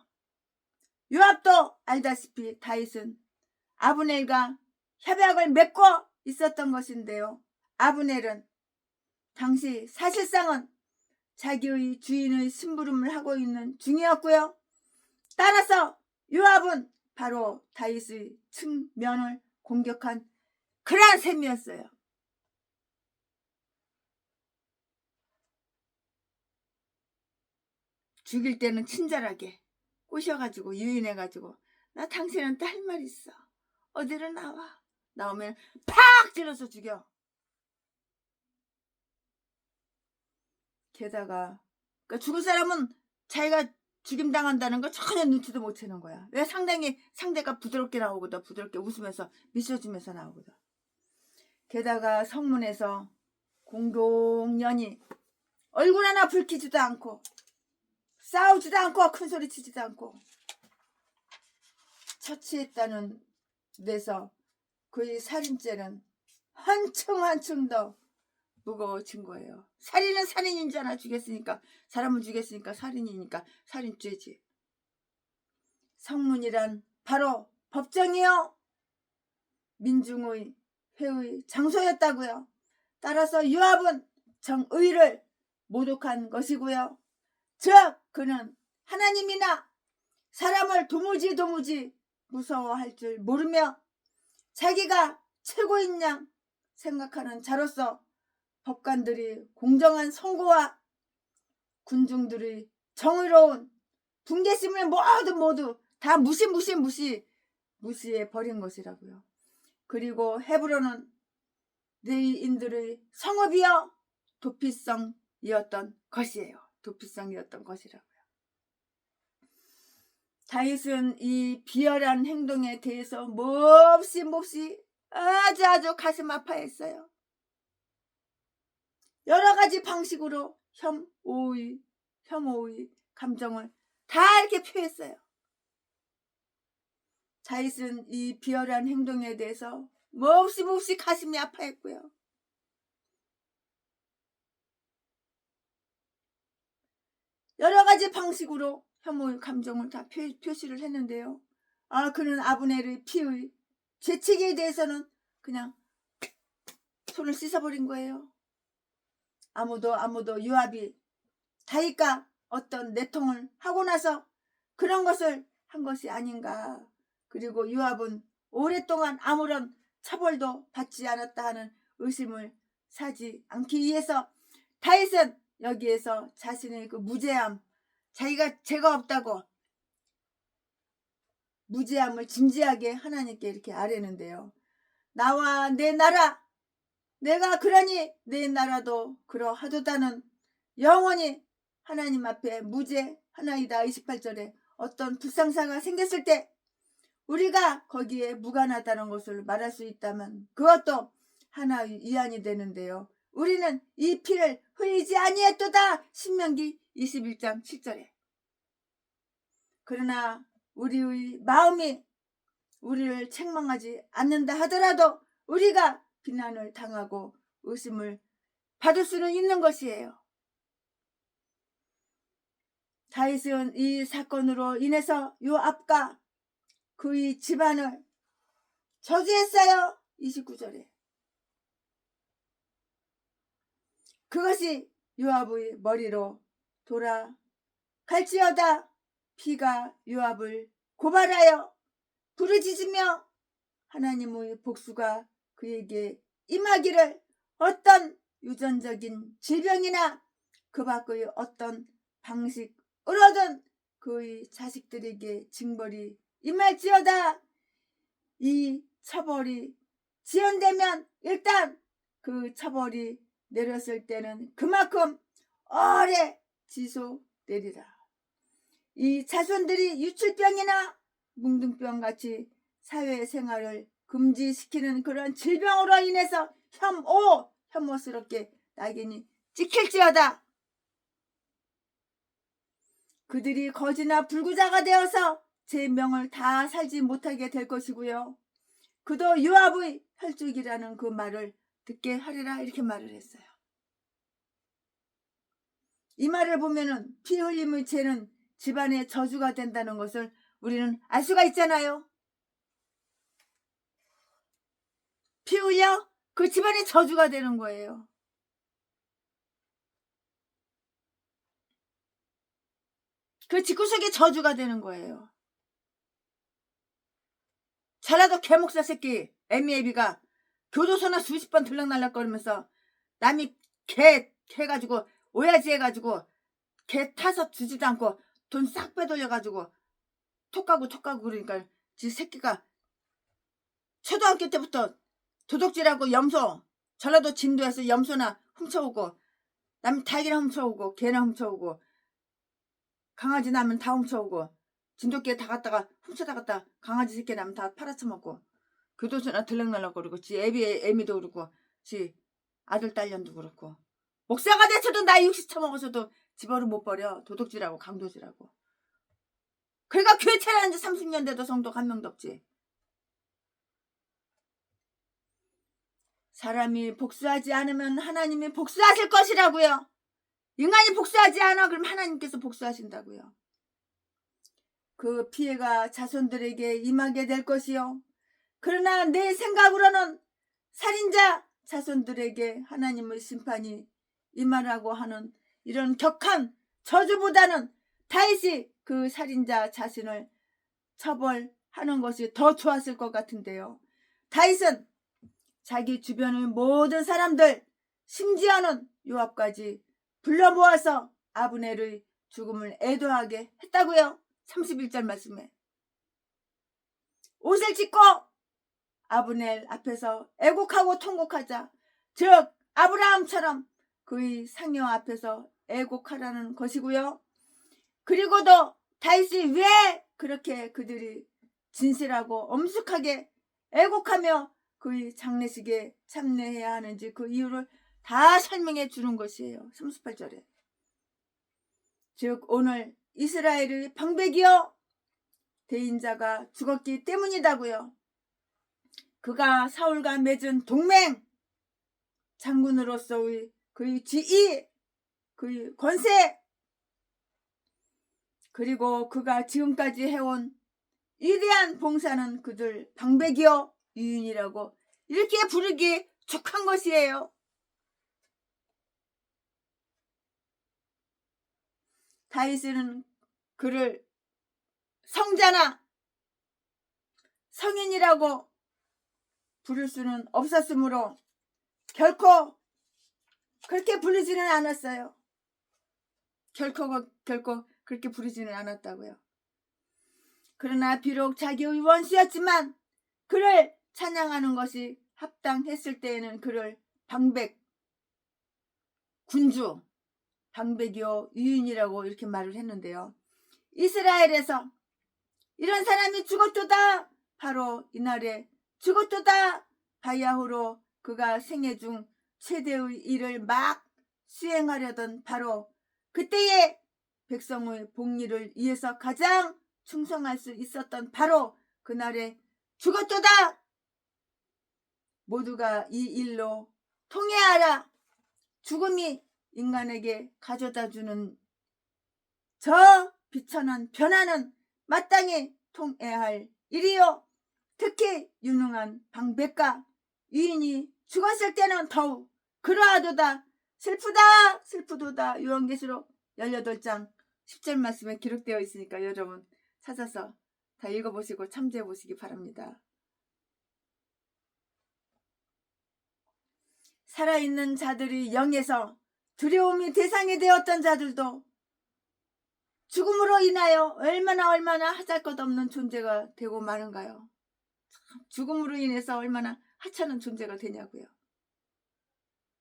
요압도 알다시피 다윗은 아브넬과 협약을 맺고 있었던 것인데요. 아브넬은 당시 사실상은 자기의 주인의 심부름을 하고 있는 중이었고요. 따라서 요압은 바로 다윗의 측면을 공격한 그러한 셈이었어요. 죽일 때는 친절하게 꼬셔가지고 유인해가지고 나 당신한테 할 말 있어. 어디로 나와. 나오면 팍 찔러서 죽여. 게다가 그러니까 죽을 사람은 자기가 죽임당한다는 걸 전혀 눈치도 못 채는 거야. 왜? 상대가 부드럽게 나오거든. 부드럽게 웃으면서 미소 지면서 나오거든. 게다가 성문에서 공공연히 얼굴 하나 붉히지도 않고 싸우지도 않고 큰소리 치지도 않고 처치했다는 데서 그의 살인죄는 한층 더 무거워진 거예요. 살인은 살인인 줄 알아. 죽였으니까 사람을 죽였으니까 살인이니까 살인죄지. 성문이란 바로 법정이요 민중의 회의 장소였다고요. 따라서 요압은 정의를 모독한 것이고요. 즉 그는 하나님이나 사람을 도무지 무서워할 줄 모르며 자기가 최고인 양 생각하는 자로서 법관들이 공정한 선고와 군중들의 정의로운 분개심을 모두 다 무시해 버린 것이라고요. 그리고 헤브론은 레위인들의 성읍이요 도피성이었던 것이에요. 도피성이었던 것이라고요. 다윗은 이 비열한 행동에 대해서 몹시 아주 가슴 아파했어요. 여러 가지 방식으로 혐오의 감정을 다 이렇게 표했어요. 다윗은 이 비열한 행동에 대해서 몹시 가슴이 아파했고요. 여러 가지 방식으로 혐오의 감정을 다 표시를 했는데요. 그는 아브넬의 피의 죄책에 대해서는 그냥 손을 씻어버린 거예요. 아무도 요압이 다윗과 어떤 내통을 하고 나서 그런 것을 한 것이 아닌가. 그리고 요압은 오랫동안 아무런 처벌도 받지 않았다 하는 의심을 사지 않기 위해서 다윗은 여기에서 자신의 그 무죄함, 자기가 죄가 없다고 무죄함을 진지하게 하나님께 이렇게 아뢰는데요. 나와 내 나라, 내가 그러니 내 나라도 그러하도다는 영원히 하나님 앞에 무죄하나이다. 28절에 어떤 불상사가 생겼을 때 우리가 거기에 무관하다는 것을 말할 수 있다면 그것도 하나의 위안이 되는데요. 우리는 이 피를 흘리지 아니했도다. 신명기 21장 7절에. 그러나 우리의 마음이 우리를 책망하지 않는다 하더라도 우리가 비난을 당하고 의심을 받을 수는 있는 것이에요. 다윗은 이 사건으로 인해서 요압과 그의 집안을 저주했어요. 29절에. 그것이 요압의 머리로 돌아갈지어다. 피가 요압을 고발하여 부르짖으며 하나님의 복수가 그에게 임하기를, 어떤 유전적인 질병이나 그 밖의 어떤 방식으로든 그의 자식들에게 징벌이 임할지어다. 이 처벌이 지연되면 일단 그 처벌이 내렸을 때는 그만큼 오래 지속되리라. 이 자손들이 유출병이나 뭉둥병같이 사회생활을 금지시키는 그런 질병으로 인해서 혐오스럽게 낙인이 찍힐지어다. 그들이 거지나 불구자가 되어서 제 명을 다 살지 못하게 될 것이고요. 그도 요압의 혈족이라는 그 말을 듣게 하리라. 이렇게 말을 했어요. 이 말을 보면은 피 흘림의 죄는 집안의 저주가 된다는 것을 우리는 알 수가 있잖아요. 피 흘려 그 집안의 저주가 되는 거예요. 그 집구석의 저주가 되는 거예요. 전라도 개목사 새끼 애미애비가 교도소나 수십 번 들락날락거리면서 남이 개 해가지고 오야지 해가지고 개 타서 주지도 않고 돈 싹 빼돌려가지고 톡가고 그러니까 지 새끼가 초등학교 때부터 도둑질하고 염소, 전라도 진도에서 염소나 훔쳐오고 남 닭이나 훔쳐오고 개나 훔쳐오고 강아지 나면 다 훔쳐오고 진돗개 다 갔다가 훔쳐다갔다 강아지 새끼 나면 다 팔아쳐먹고 교도소나 들락날락거리고 지 애미도 그렇고 지 아들 딸년도 그렇고 목사가 돼서도 나이 60 처먹어서도 집어를 못 버려. 도둑질하고 강도질하고. 그러니까 교회 차려난 지 30년 돼도 성도가 한 명도 없지. 사람이 복수하지 않으면 하나님이 복수하실 것이라고요. 인간이 복수하지 않아 그럼 하나님께서 복수하신다고요. 그 피해가 자손들에게 임하게 될 것이요. 그러나 내 생각으로는 살인자 자손들에게 하나님의 심판이 임하라고 하는 이런 격한 저주보다는 다윗이 그 살인자 자신을 처벌하는 것이 더 좋았을 것 같은데요. 다윗은 자기 주변의 모든 사람들, 심지어는 요압까지 불러 모아서 아브넬의 죽음을 애도하게 했다고요. 31절 말씀에. 옷을 찢고 아브넬 앞에서 애곡하고 통곡하자. 즉 아브라함처럼 그의 상여 앞에서 애곡하라는 것이고요. 그리고도 다윗이 왜 그렇게 그들이 진실하고 엄숙하게 애곡하며 그의 장례식에 참여해야 하는지 그 이유를 다 설명해 주는 것이에요. 38절에. 즉 오늘 이스라엘의 방백이요 대인자가 죽었기 때문이다고요. 그가 사울과 맺은 동맹, 장군으로서의 그의 지위, 그의 권세, 그리고 그가 지금까지 해온 위대한 봉사는 그들 방백이요 유인이라고 이렇게 부르기에 족한 것이에요. 다윗은 그를 성자나 성인이라고 부를 수는 없었으므로 결코 그렇게 부르지는 않았어요. 결코 그렇게 부르지는 않았다고요. 그러나 비록 자기의 원수였지만 그를 찬양하는 것이 합당했을 때에는 그를 방백, 군주, 방백이요 유인이라고 이렇게 말을 했는데요. 이스라엘에서 이런 사람이 죽었도다. 바로 이날에 죽었도다. 바야흐로 그가 생애 중 최대의 일을 막 수행하려던 바로 그때의 백성의 복리를 위해서 가장 충성할 수 있었던 바로 그날에 죽었도다. 모두가 이 일로 통회하라. 죽음이 인간에게 가져다주는 저 비천한 변화는 마땅히 통해할 일이요. 특히 유능한 방백과 유인이 죽었을 때는 더욱 그러하도다. 슬프다 슬프도다. 요한계시록 18장 10절 말씀에 기록되어 있으니까 여러분 찾아서 다 읽어보시고 참조해 보시기 바랍니다. 살아있는 자들이 영에서 두려움이 대상이 되었던 자들도 죽음으로 인하여 얼마나 하잘것없는 존재가 되고 마는가요? 죽음으로 인해서 얼마나 하찮은 존재가 되냐고요.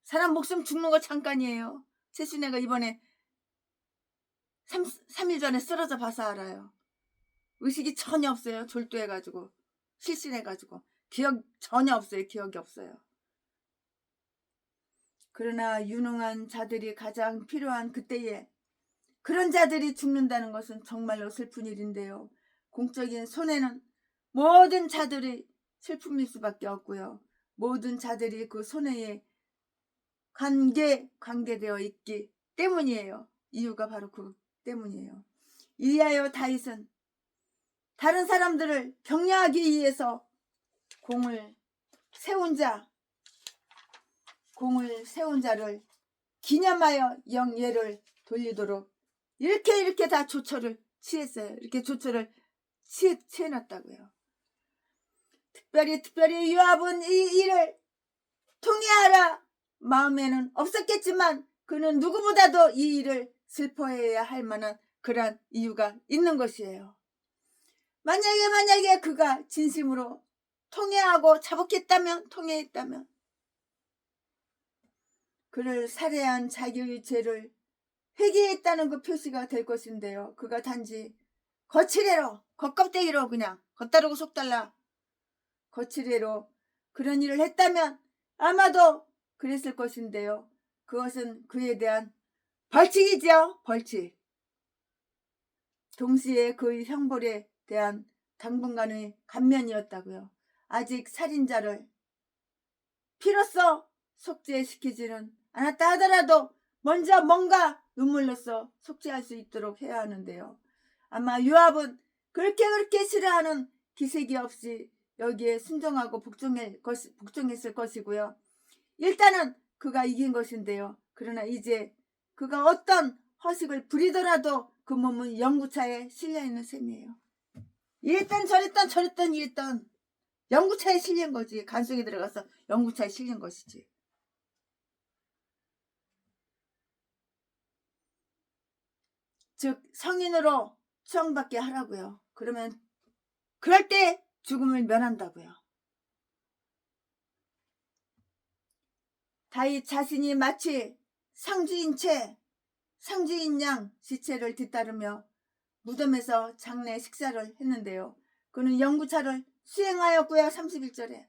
사람 목숨 죽는 거 잠깐이에요. 최순애가 이번에 3일 전에 쓰러져 봐서 알아요. 의식이 전혀 없어요. 졸도해가지고 실신해가지고 기억 전혀 없어요. 기억이 없어요. 그러나 유능한 자들이 가장 필요한 그때에 그런 자들이 죽는다는 것은 정말로 슬픈 일인데요. 공적인 손해는 모든 자들이 슬픔일 수밖에 없고요. 모든 자들이 그 손해에 관계되어 있기 때문이에요. 이유가 바로 그 때문이에요. 이리하여 다윗은 다른 사람들을 격려하기 위해서 공을 세운 자를 기념하여 영예를 돌리도록 이렇게 다 조처를 취했어요. 이렇게 조처를 취해놨다고요. 특별히 요압은 이 일을 통해하라 마음에는 없었겠지만 그는 누구보다도 이 일을 슬퍼해야 할 만한 그러한 이유가 있는 것이에요. 만약에 그가 진심으로 통해하고 자복했다면 통해했다면 그를 살해한 자기의 죄를 회개했다는 그 표시가 될 것인데요. 그가 단지 거칠애로 겉껍데기로 그냥 겉다르고 속달라 거칠애로 그런 일을 했다면 아마도 그랬을 것인데요. 그것은 그에 대한 벌칙이죠. 벌칙. 동시에 그의 형벌에 대한 당분간의 감면이었다고요. 아직 살인자를 피로써 속죄시키지는 않았다 하더라도 먼저 뭔가 눈물로써 속죄할 수 있도록 해야 하는데요. 아마 요압은 그렇게 싫어하는 기색이 없이 여기에 순종하고 복종했을 것이고요. 일단은 그가 이긴 것인데요. 그러나 이제 그가 어떤 허식을 부리더라도 그 몸은 영구차에 실려있는 셈이에요. 이랬던 저랬던 영구차에 실린 거지. 간속에 들어가서 영구차에 실린 것이지. 즉 성인으로 추앙받게 하라고요. 그러면 그럴 때 죽음을 면한다고요. 다윗 자신이 마치 상주인 양 시체를 뒤따르며 무덤에서 장례 식사를 했는데요. 그는 영구차를 수행하였고요. 31절에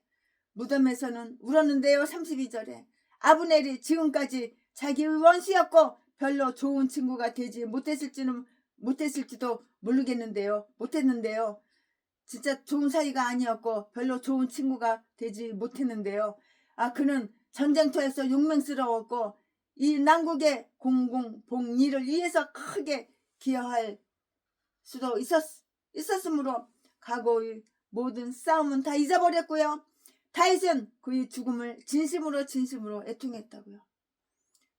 무덤에서는 울었는데요. 32절에 아브넬이 지금까지 자기의 원수였고 별로 좋은 친구가 되지 못했을지도 모르겠는데요. 못했는데요. 진짜 좋은 사이가 아니었고 별로 좋은 친구가 되지 못했는데요. 그는 전쟁터에서 용맹스러웠고 이 난국의 공공복리를 위해서 크게 기여할 수도 있었으므로 과거의 모든 싸움은 다 잊어버렸고요. 다윗은 그의 죽음을 진심으로 애통했다고요.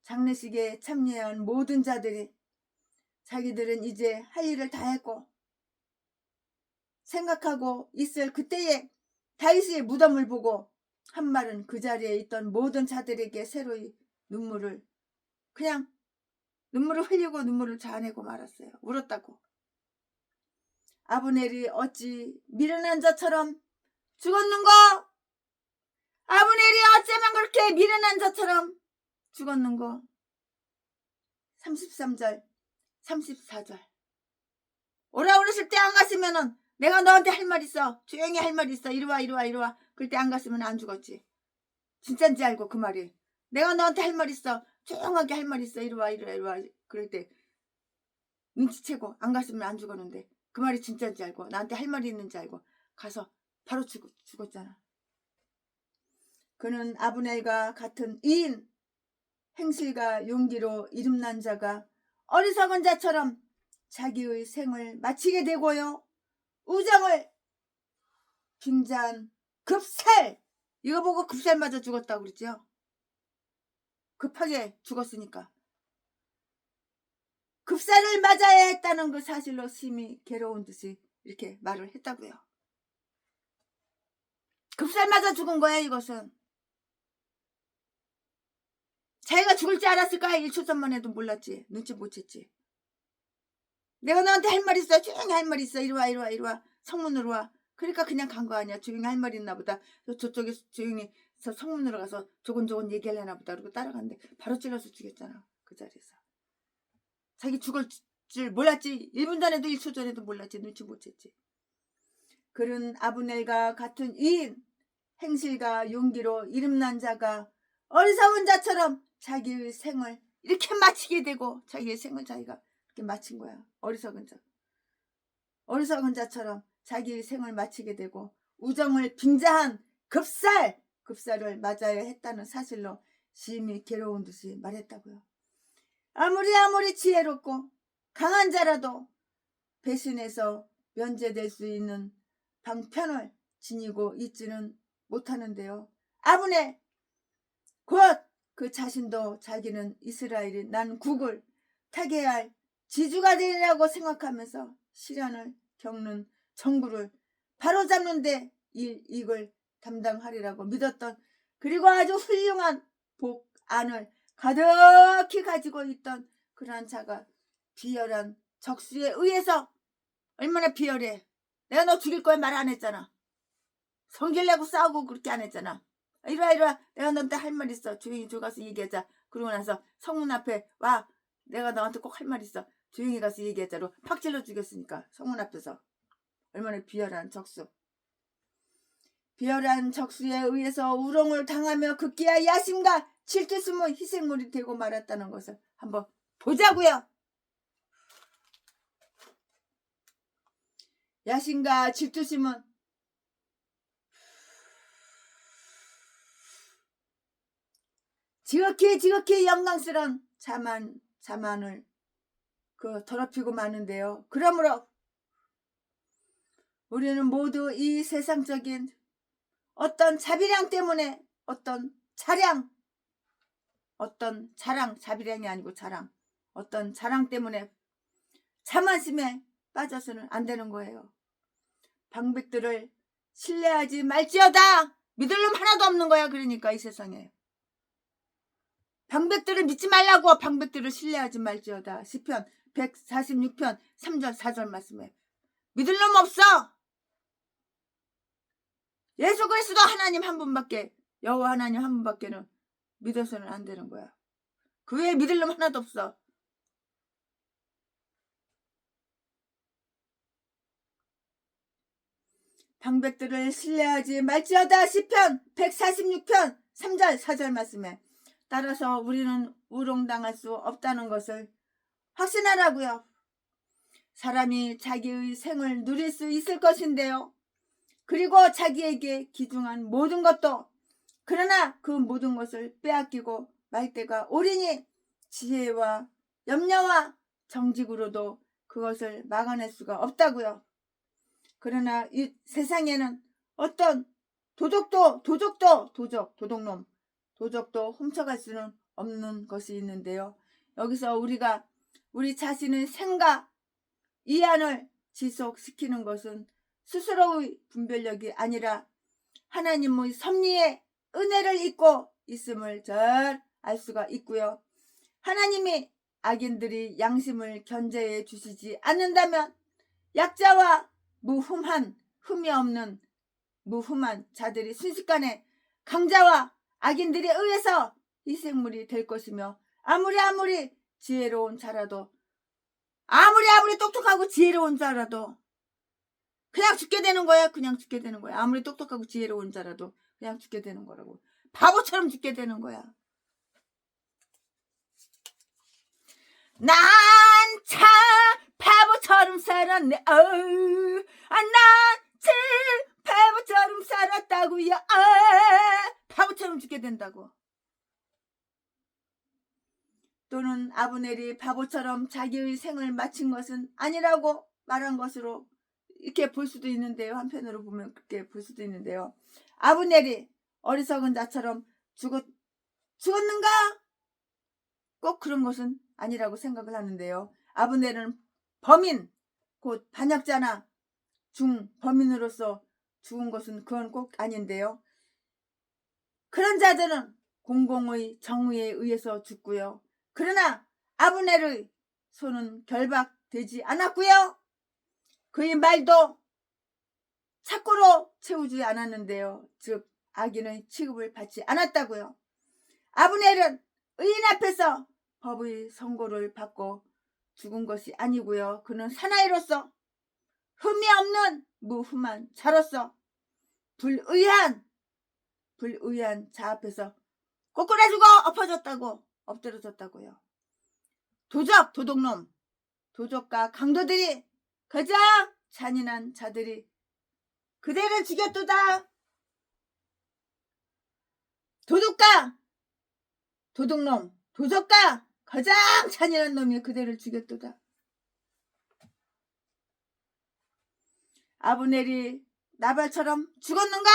장례식에 참여한 모든 자들이 자기들은 이제 할 일을 다 했고 생각하고 있을 그때에 다윗의 무덤을 보고 한 말은 그 자리에 있던 모든 자들에게 새로이 눈물을 그냥 눈물을 흘리고 눈물을 자아내고 말았어요. 울었다고. 아브넬이 어찌 미련한 자처럼 죽었는고? 아브넬이 어쩌면 그렇게 미련한 자처럼 죽었는고? 33절 34절 오라 그랬을 때 안 갔으면은 내가 너한테 할 말 있어. 조용히 할 말 있어. 이리와 이리와 이리와. 그럴 때 안 갔으면 안 죽었지. 진짠지 알고 그 말이. 내가 너한테 할 말 있어. 조용하게 할 말 있어. 이리와 이리와 이리와. 그럴 때 눈치채고 안 갔으면 안 죽었는데 그 말이 진짠지 알고 나한테 할 말이 있는지 알고 가서 바로 죽었잖아. 그는 아브넬과 같은 이인 행실과 용기로 이름난 자가 어리석은 자처럼 자기의 생을 마치게 되고요. 우정을 빙자한 급살. 이거 보고 급살 맞아 죽었다고 그러죠. 급하게 죽었으니까. 급살을 맞아야 했다는 그 사실로 심히 괴로운 듯이 이렇게 말을 했다고요. 급살 맞아 죽은 거야 이것은. 자기가 죽을 줄 알았을까? 1초 전만 해도 몰랐지. 눈치 못 챘지. 내가 너한테 할 말 있어. 조용히 할 말 있어. 이리와 이리와 이리와. 성문으로 와. 그러니까 그냥 간 거 아니야. 조용히 할 말 있나 보다. 저쪽에 조용히 성문으로 가서 조곤조곤 얘기하려나 보다. 그리고 따라갔는데 바로 찔러서 죽였잖아. 그 자리에서. 자기 죽을 줄 몰랐지. 1분 전에도 1초 전에도 몰랐지. 눈치 못 챘지. 그는 아브넬과 같은 이인 행실과 용기로 이름난 자가 어리석은 자처럼 자기의 생을 이렇게 마치게 되고 자기의 생을 자기가 이렇게 마친 거야. 어리석은 어리석은 자처럼 자기의 생을 마치게 되고 우정을 빙자한 급살을 맞아야 했다는 사실로 심히 괴로운 듯이 말했다고요. 아무리 지혜롭고 강한 자라도 배신해서 면제될 수 있는 방편을 지니고 있지는 못하는데요. 아브넬 곧 그 자신도 자기는 이스라엘이 난 국을 타게 할 지주가 되리라고 생각하면서 시련을 겪는 정부를 바로잡는 데 이익을 담당하리라고 믿었던 그리고 아주 훌륭한 복안을 가득히 가지고 있던 그러한 자가 비열한 적수에 의해서 얼마나 비열해. 내가 너 죽일 거야 말 안 했잖아. 성질내고 싸우고 그렇게 안 했잖아. 이리와 내가 너한테 할 말 있어. 조용히 들어가서 얘기하자. 그러고 나서 성문 앞에 와. 내가 너한테 꼭 할 말 있어. 조용히 가서 얘기하자로 팍 찔러 죽였으니까 성문 앞에서. 얼마나 비열한 적수. 비열한 적수에 의해서 우롱을 당하며 극기야 야심과 질투 숨은 희생물이 되고 말았다는 것을 한번 보자고요. 야심과 질투심은 지극히 영광스러운 자만을 더럽히고 마는데요. 그러므로 우리는 모두 이 세상적인 어떤 자비량 때문에 어떤 자랑, 자비량이 아니고 자랑, 어떤 자랑 때문에 자만심에 빠져서는 안 되는 거예요. 방백들을 신뢰하지 말지어다. 믿을 놈 하나도 없는 거야. 그러니까 이 세상에. 방백들을 믿지 말라고. 방백들을 신뢰하지 말지어다. 시편 146편 3절 4절 말씀에 믿을 놈 없어. 예수 그리스도 하나님 한 분밖에, 여호와 하나님 한 분밖에는 믿어서는 안 되는 거야. 그 외에 믿을 놈 하나도 없어. 방백들을 신뢰하지 말지어다. 시편 146편 3절 4절 말씀에 따라서 우리는 우롱당할 수 없다는 것을 확신하라고요. 사람이 자기의 생을 누릴 수 있을 것인데요. 그리고 자기에게 기중한 모든 것도, 그러나 그 모든 것을 빼앗기고 말 때가 오리니 지혜와 염려와 정직으로도 그것을 막아낼 수가 없다고요. 그러나 이 세상에는 어떤 도둑놈, 도적도 훔쳐갈 수는 없는 것이 있는데요. 여기서 우리가 우리 자신의 생각, 이안을 지속시키는 것은 스스로의 분별력이 아니라 하나님의 섭리에 은혜를 잊고 있음을 잘 알 수가 있고요. 하나님이 악인들이 양심을 견제해 주시지 않는다면 약자와 흠이 없는 무흠한 자들이 순식간에 강자와 악인들에 의해서 희생물이 될 것이며 아무리 지혜로운 자라도 아무리 똑똑하고 지혜로운 자라도 그냥 죽게 되는 거야. 그냥 죽게 되는 거야. 아무리 똑똑하고 지혜로운 자라도 그냥 죽게 되는 거라고. 바보처럼 죽게 되는 거야. 난 참 바보처럼 살았네. 난 참 바보처럼 살았다고요. 바보처럼 죽게 된다고. 또는 아브넬이 바보처럼 자기의 생을 마친 것은 아니라고 말한 것으로 이렇게 볼 수도 있는데요. 한편으로 보면 그렇게 볼 수도 있는데요. 아브넬이 어리석은 자처럼 죽었는가? 꼭 그런 것은 아니라고 생각을 하는데요. 아브넬은 범인, 곧 반역자나 중범인으로서 죽은 것은 그건 꼭 아닌데요. 그런 자들은 공공의 정의에 의해서 죽고요. 그러나 아브넬의 손은 결박되지 않았고요. 그의 말도 착고로 채우지 않았는데요. 즉 악인의 취급을 받지 않았다고요. 아브넬은 의인 앞에서 법의 선고를 받고 죽은 것이 아니고요. 그는 사나이로서 흠이 없는 무흠한 자로서 불의한 자 앞에서 꼬꾸라지고 엎드려졌다고요. 도둑놈, 도적과 강도들이 가장 잔인한 자들이 그대를 죽였도다. 도둑놈, 도적과 가장 잔인한 놈이 그대를 죽였도다. 아브넬이 나발처럼 죽었는가?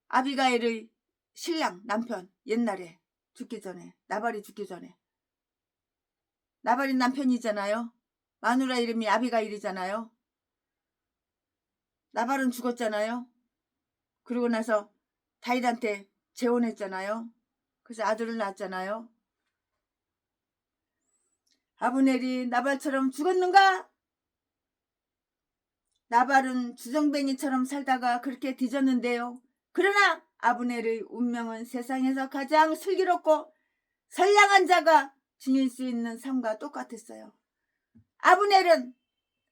아비가일의 신랑 남편 옛날에 죽기 전에 나발이 죽기 전에 나발이 남편이잖아요. 마누라 이름이 아비가일이잖아요. 나발은 죽었잖아요. 그러고 나서 다윗한테 재혼했잖아요. 그래서 아들을 낳았잖아요. 아브넬이 나발처럼 죽었는가? 나발은 주정뱅이처럼 살다가 그렇게 뒤졌는데요. 그러나 아브넬의 운명은 세상에서 가장 슬기롭고 선량한 자가 지닐 수 있는 삶과 똑같았어요. 아브넬은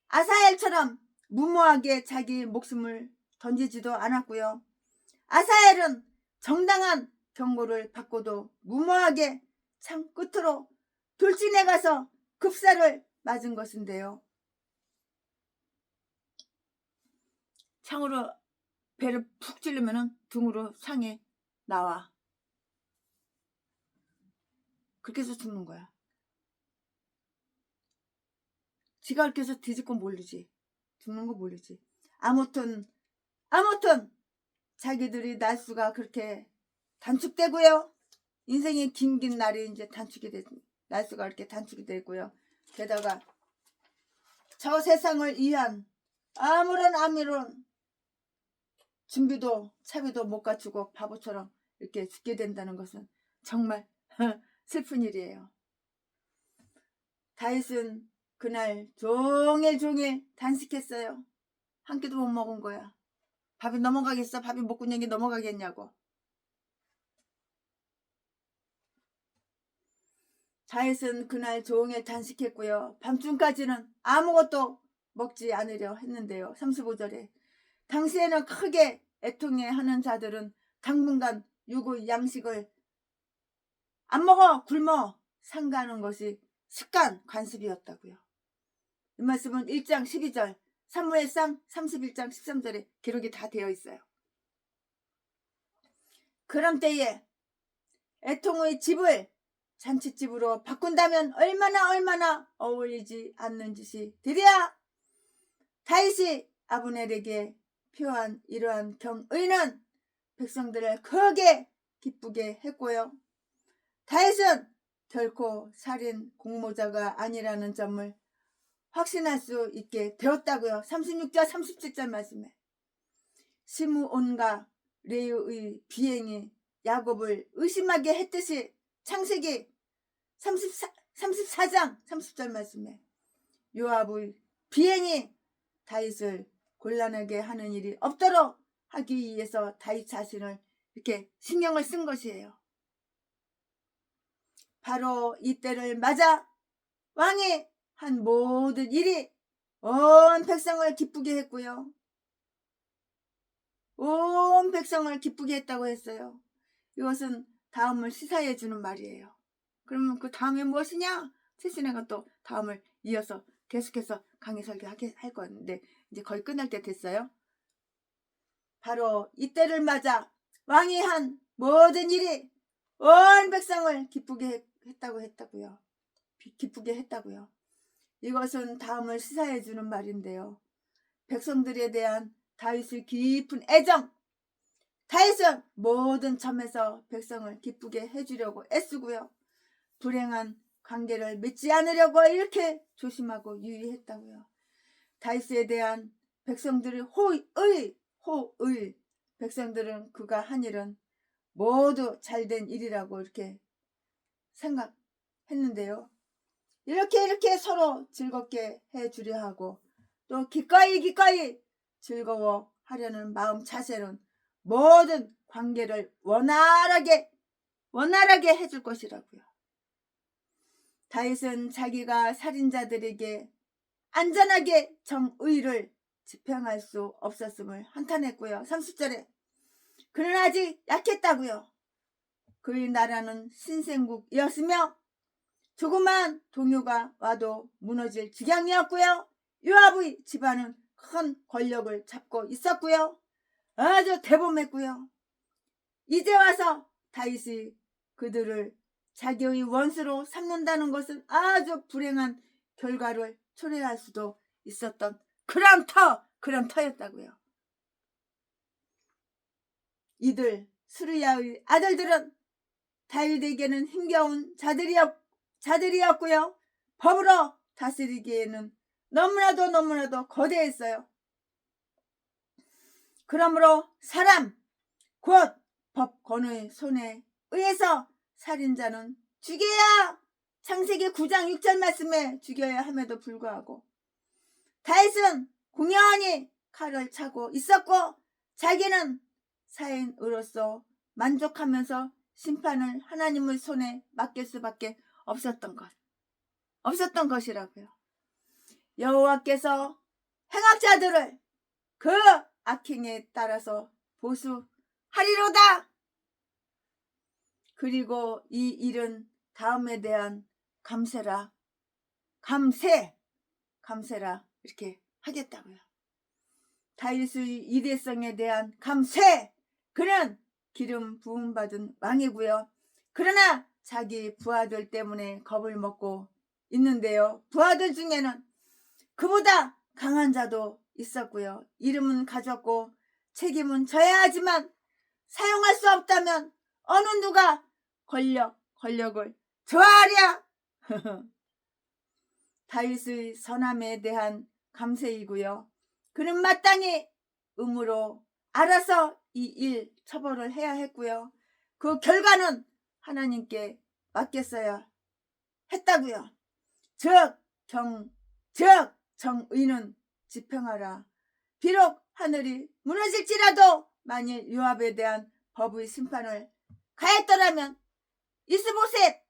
아사엘처럼 무모하게 자기 목숨을 던지지도 않았고요. 아사엘은 정당한 경고를 받고도 무모하게 창 끝으로 돌진해 가서 급사를 맞은 것인데요. 창으로 배를 푹 찌르면 등으로 상에 나와. 그렇게 해서 죽는 거야. 지가 그렇게 해서 뒤집고 모르지. 죽는 거 모르지. 아무튼 자기들이 날수가 그렇게 단축되고요. 인생의 긴 날이 이제 날수가 이렇게 단축이 되고요. 게다가 저 세상을 위한 아무런 준비도 차비도 못 갖추고 바보처럼 이렇게 죽게 된다는 것은 정말 슬픈 일이에요. 다윗은 그날 종일 단식했어요. 한 끼도 못 먹은 거야. 밥이 넘어가겠어? 밥이 목구멍이 넘어가겠냐고. 다윗은 그날 종일 단식했고요. 밤중까지는 아무것도 먹지 않으려 했는데요. 35절에 당시에는 크게 애통해하는 자들은 당분간 육의 양식을 안 먹어 굶어 삼가는 것이 습관 관습이었다고요. 이 말씀은 1장 12절 사무엘상 31장 13절에 기록이 다 되어 있어요. 그런 때에 애통의 집을 잔칫집으로 바꾼다면 얼마나 어울리지 않는 짓이 되랴. 다윗이 아브넬에게 표한 이러한 경의는 백성들을 크게 기쁘게 했고요. 다윗은 결코 살인 공모자가 아니라는 점을 확신할 수 있게 되었다고요. 36절 37절 말씀에 시므온과 레위의 비행이 야곱을 의심하게 했듯이 창세기 34장 30절 말씀에 요압의 비행이 다윗을 곤란하게 하는 일이 없도록 하기 위해서 다윗 자신을 이렇게 신경을 쓴 것이에요. 바로 이때를 맞아 왕이 한 모든 일이 온 백성을 기쁘게 했고요. 온 백성을 기쁘게 했다고 했어요. 이것은 다음을 시사해 주는 말이에요. 그러면 그 다음에 무엇이냐? 최신혜가 또 다음을 이어서 계속해서 강의 설교하게 할 건데 이제 거의 끝날 때 됐어요. 바로 이때를 맞아 왕이 한 모든 일이 온 백성을 기쁘게 했다고요. 기쁘게 했다고요. 이것은 다음을 시사해 주는 말인데요. 백성들에 대한 다윗의 깊은 애정, 다윗은 모든 점에서 백성을 기쁘게 해주려고 애쓰고요. 불행한 관계를 맺지 않으려고 이렇게 조심하고 유의했다고요. 다윗에 대한 백성들의 호의, 백성들은 그가 한 일은 모두 잘된 일이라고 이렇게 생각했는데요. 이렇게 서로 즐겁게 해주려 하고 또 기꺼이 즐거워하려는 마음 자세는 모든 관계를 원활하게 해줄 것이라고요. 다윗은 자기가 살인자들에게 안전하게 정의를 집행할 수 없었음을 한탄했고요. 30절에 그는 아직 약했다고요. 그의 나라는 신생국이었으며 조그만 동요가 와도 무너질 지경이었고요. 요압의 집안은 큰 권력을 잡고 있었고요. 아주 대범했고요. 이제 와서 다윗이 그들을 자기의 원수로 삼는다는 것은 아주 불행한 결과를 초래할 수도 있었던 그런 터였다고요. 이들 수르야의 아들들은 다윗에게는 힘겨운 자들이었고요. 법으로 다스리기에는 너무나도 거대했어요. 그러므로 사람 곧 법권의 손에 의해서 살인자는 죽여야 창세기 9장 6절 말씀에 죽여야 함에도 불구하고 다윗은 공연히 칼을 차고 있었고 자기는 사인으로서 만족하면서 심판을 하나님의 손에 맡길 수밖에 없었던 것이라고요. 여호와께서 행악자들을 그 악행에 따라서 보수하리로다. 그리고 이 일은 다음에 대한 감세라 이렇게 하겠다고요. 다윗의 이대성에 대한 감세. 그는 기름 부음 받은 왕이고요. 그러나 자기 부하들 때문에 겁을 먹고 있는데요. 부하들 중에는 그보다 강한 자도 있었고요. 이름은 가졌고 책임은 져야 하지만 사용할 수 없다면 어느 누가 권력을 좋아하랴. 다윗의 선함에 대한 감세이고요. 그는 마땅히 의무로 알아서 이 일 처벌을 해야 했고요. 그 결과는 하나님께 맡겼어야 했다고요. 즉 정의는 집행하라. 비록 하늘이 무너질지라도 만일 요압에 대한 법의 심판을 가했더라면 이스보셋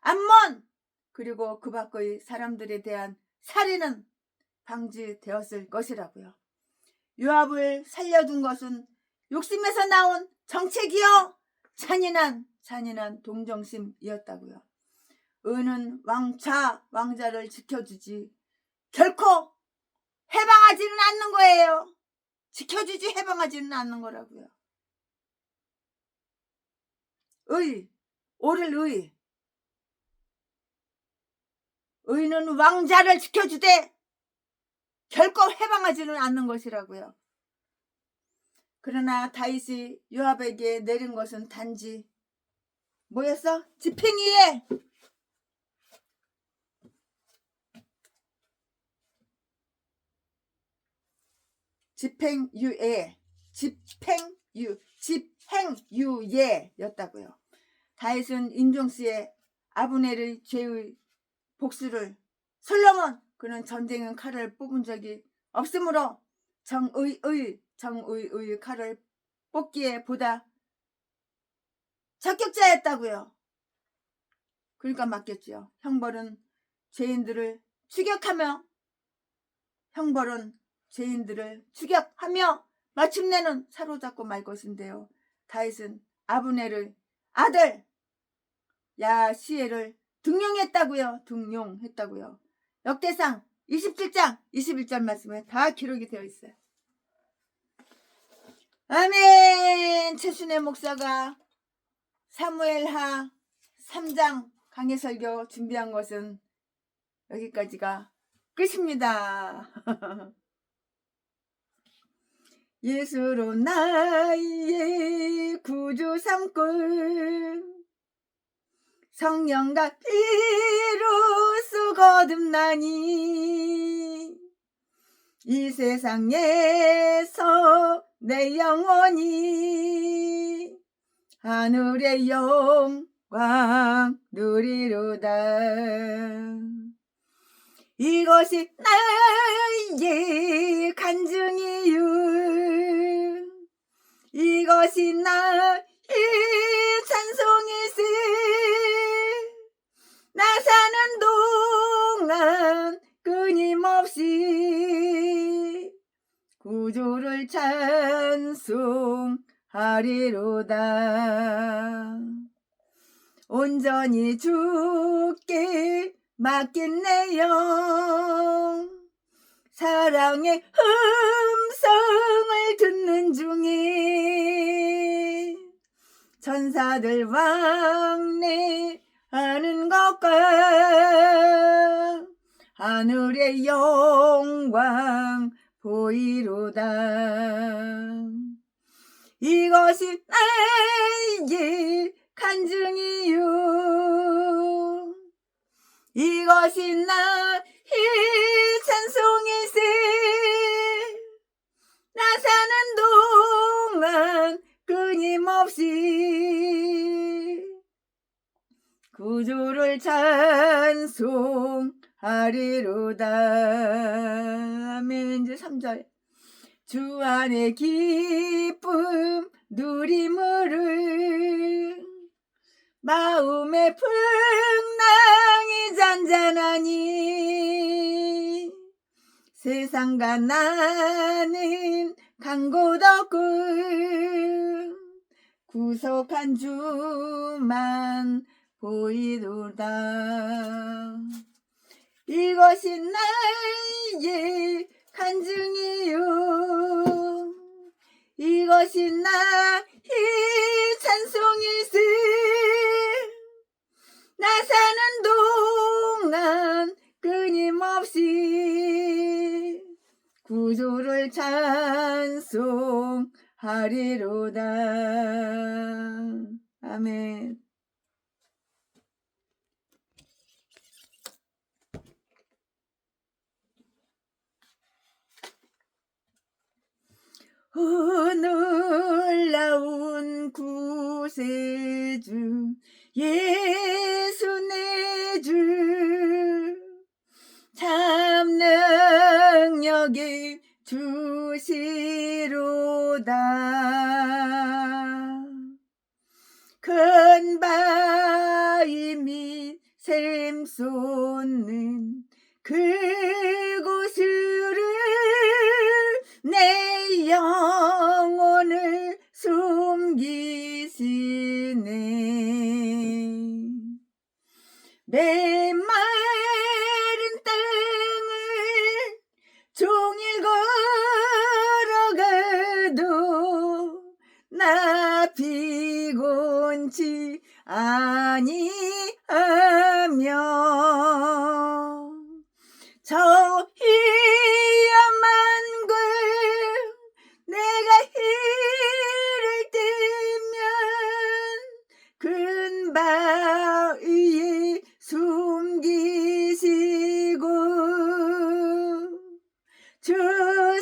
암몬 그리고 그 밖의 사람들에 대한 살인은 방지되었을 것이라고요. 요압을 살려둔 것은 욕심에서 나온 정책이요 잔인한 동정심이었다고요. 의는 왕자를 지켜주지 결코 해방하지는 않는 거예요. 지켜주지 해방하지는 않는 거라고요. 옳을 의는 왕자를 지켜주되 결코 해방하지는 않는 것이라고요. 그러나 다윗이 요압에게 내린 것은 단지 뭐였어? 집행유예. 집행유예였다고요. 다윗은 인종스의 아브넬의 죄의 복수를, 솔로몬 그는 전쟁은 칼을 뽑은 적이 없으므로 정의의 칼을 뽑기에 보다 적격자였다고요. 그러니까 맡겼지요. 형벌은 죄인들을 추격하며 마침내는 사로잡고 말 것인데요. 다윗은 아브넬의 아들 야시엘을 등용했다고요. 역대상 27장 21절 말씀에 다 기록이 되어 있어요. 아멘. 최순애 목사가 사무엘하 3장 강해 설교 준비한 것은 여기까지가 끝입니다. 예수로 나의 구주 삼고 성령과 피로써 거듭나니 이 세상에서 내 영혼이 하늘의 영광 누리로다. 이것이 나의 간증이유, 이것이 나의 찬송일세. 나 사는 동안 끊임없이 구주를 찬송하리로다. 온전히 주께 맡긴 내 영, 사랑의 음성을 듣는 중에 천사들 왕래하는 것과 하늘의 영광 보이로다. 이것이 나의 간증이요, 이것이 나의 찬송일세. 나 사는 동안 끊임없이 구주를 찬송하리로다. 아멘. 이제 3절. 주 안에 기쁨 누림으로 마음의 풍랑이 잔잔하니 세상과 나는 간 곳 없고 구속한 주만 보이도다. 이것이 나의 간증이요, 이것이 나의 찬송일세. 나 사는 동안 끊임없이 구주를 찬송하리로다. 아멘. 놀라운 구세주 예수 내 주, 참 능력이 주시로다. 큰 바위 및 샘 솟는 그곳으로 내 영혼을 숨기시네. 메마른 땅을 종일 걸어가도 나 피곤치 아니하며 저 위험한 곳 내가 이를 뜨면 큰 바위에 숨기시고 주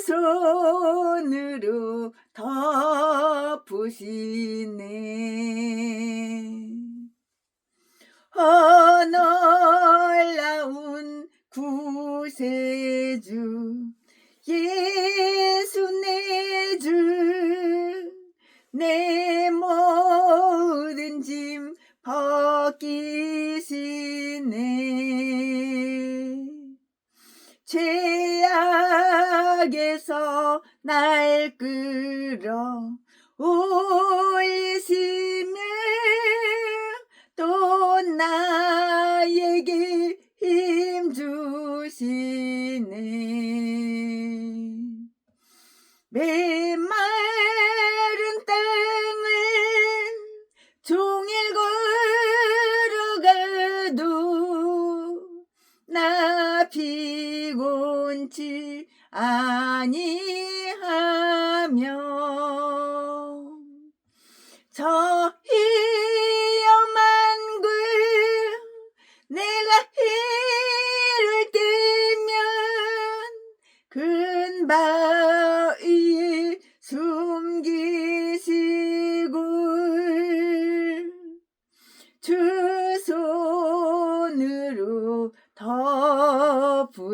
손으로 덮으시네. 놀라운 구세주 예수 내 주, 내 모든 짐 벗기시네. 죄악에서 날 끌어 올리시며 또 나에게 힘 주시네. 메마른 땅을 종일 걸어가도 나 피곤치 아니하며 저 위험한 굴 내가 이를 뜨면 큰 바위에 숨기시고 주 손으로 덮으시네.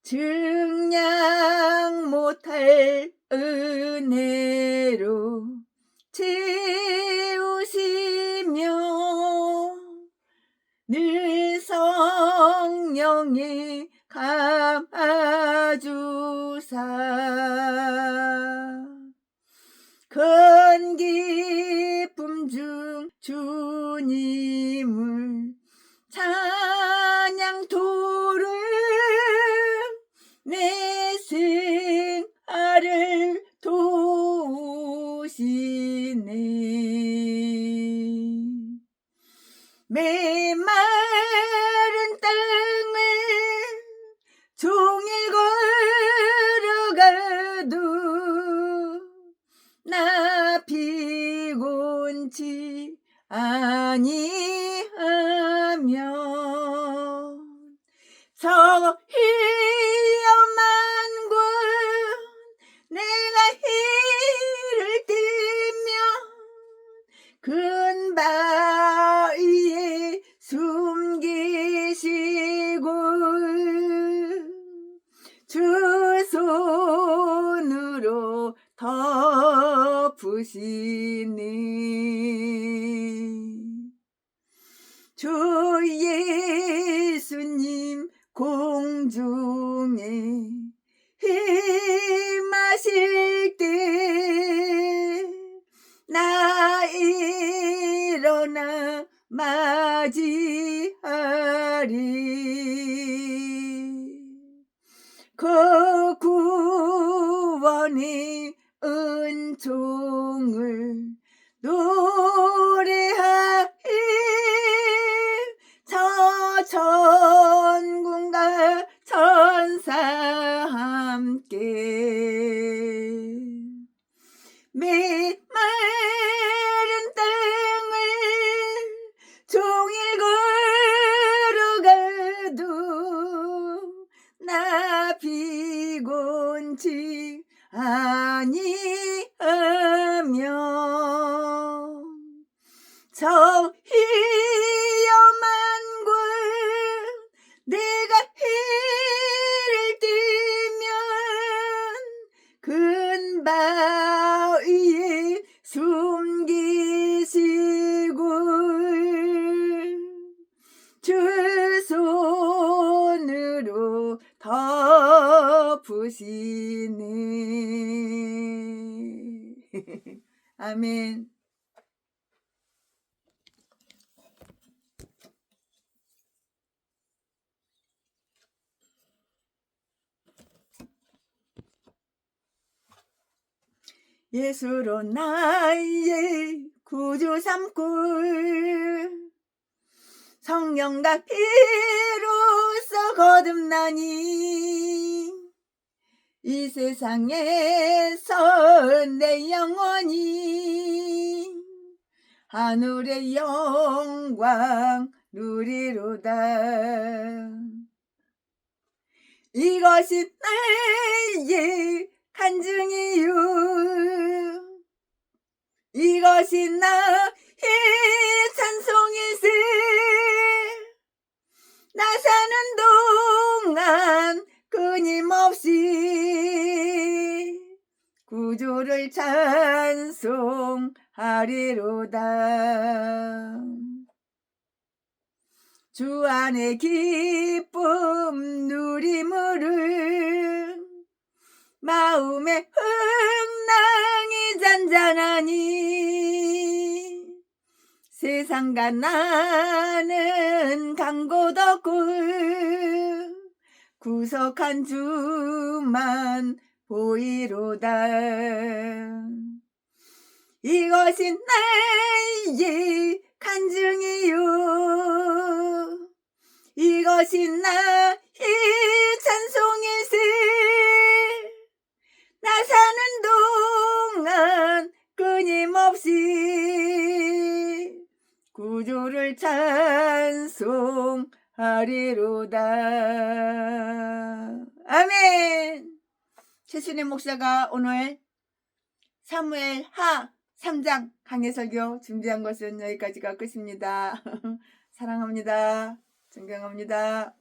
증량 못할 은혜로 채우시며 늘 성령에 감아주사 큰 기쁨 중 주님을 찬양토록 내 생활을 도우시네. 메마른 땅을 종일 걸어가도 나 피곤치 아니하며 저 위험한 곳 내가 이를 뜨면 큰 바위에 숨기시고 주 손으로 덮으시네. 주 예수님 공중에 임하실 때 나 일어나 맞이하리. 그 구원의 은총을 노래하리. 저 천군과 천사 함께 메마른 땅을 종일 걸어가도 나 피곤치 아니하며 저 위험한 곳 내가 이를 뜨면 큰 바위에 숨기시고 주 손으로 덮으시네. 아멘. 예수로 나의 구주 삼고 성령과 피로써 거듭나니 이 세상에서 내 영혼이 하늘의 영광 누리로다. 이것이 나의 간증이요 이것이 나의 찬송일세 나 사는 동안 끊임없이 구주를 찬송하리로다 주 안에 기쁨 누리무를 마음에 흥랑이 잔잔하니 세상과 나는 강곳 없고 구속한 주만 보이로다 이것이 나의 간증이요 이것이 나의 찬송일세 나 사는 동안 끊임없이 구주를 찬송하리로다 아멘. 최순애 목사가 오늘 사무엘 하 3장 강해설교 준비한 것은 여기까지가 끝입니다. 사랑합니다. 존경합니다.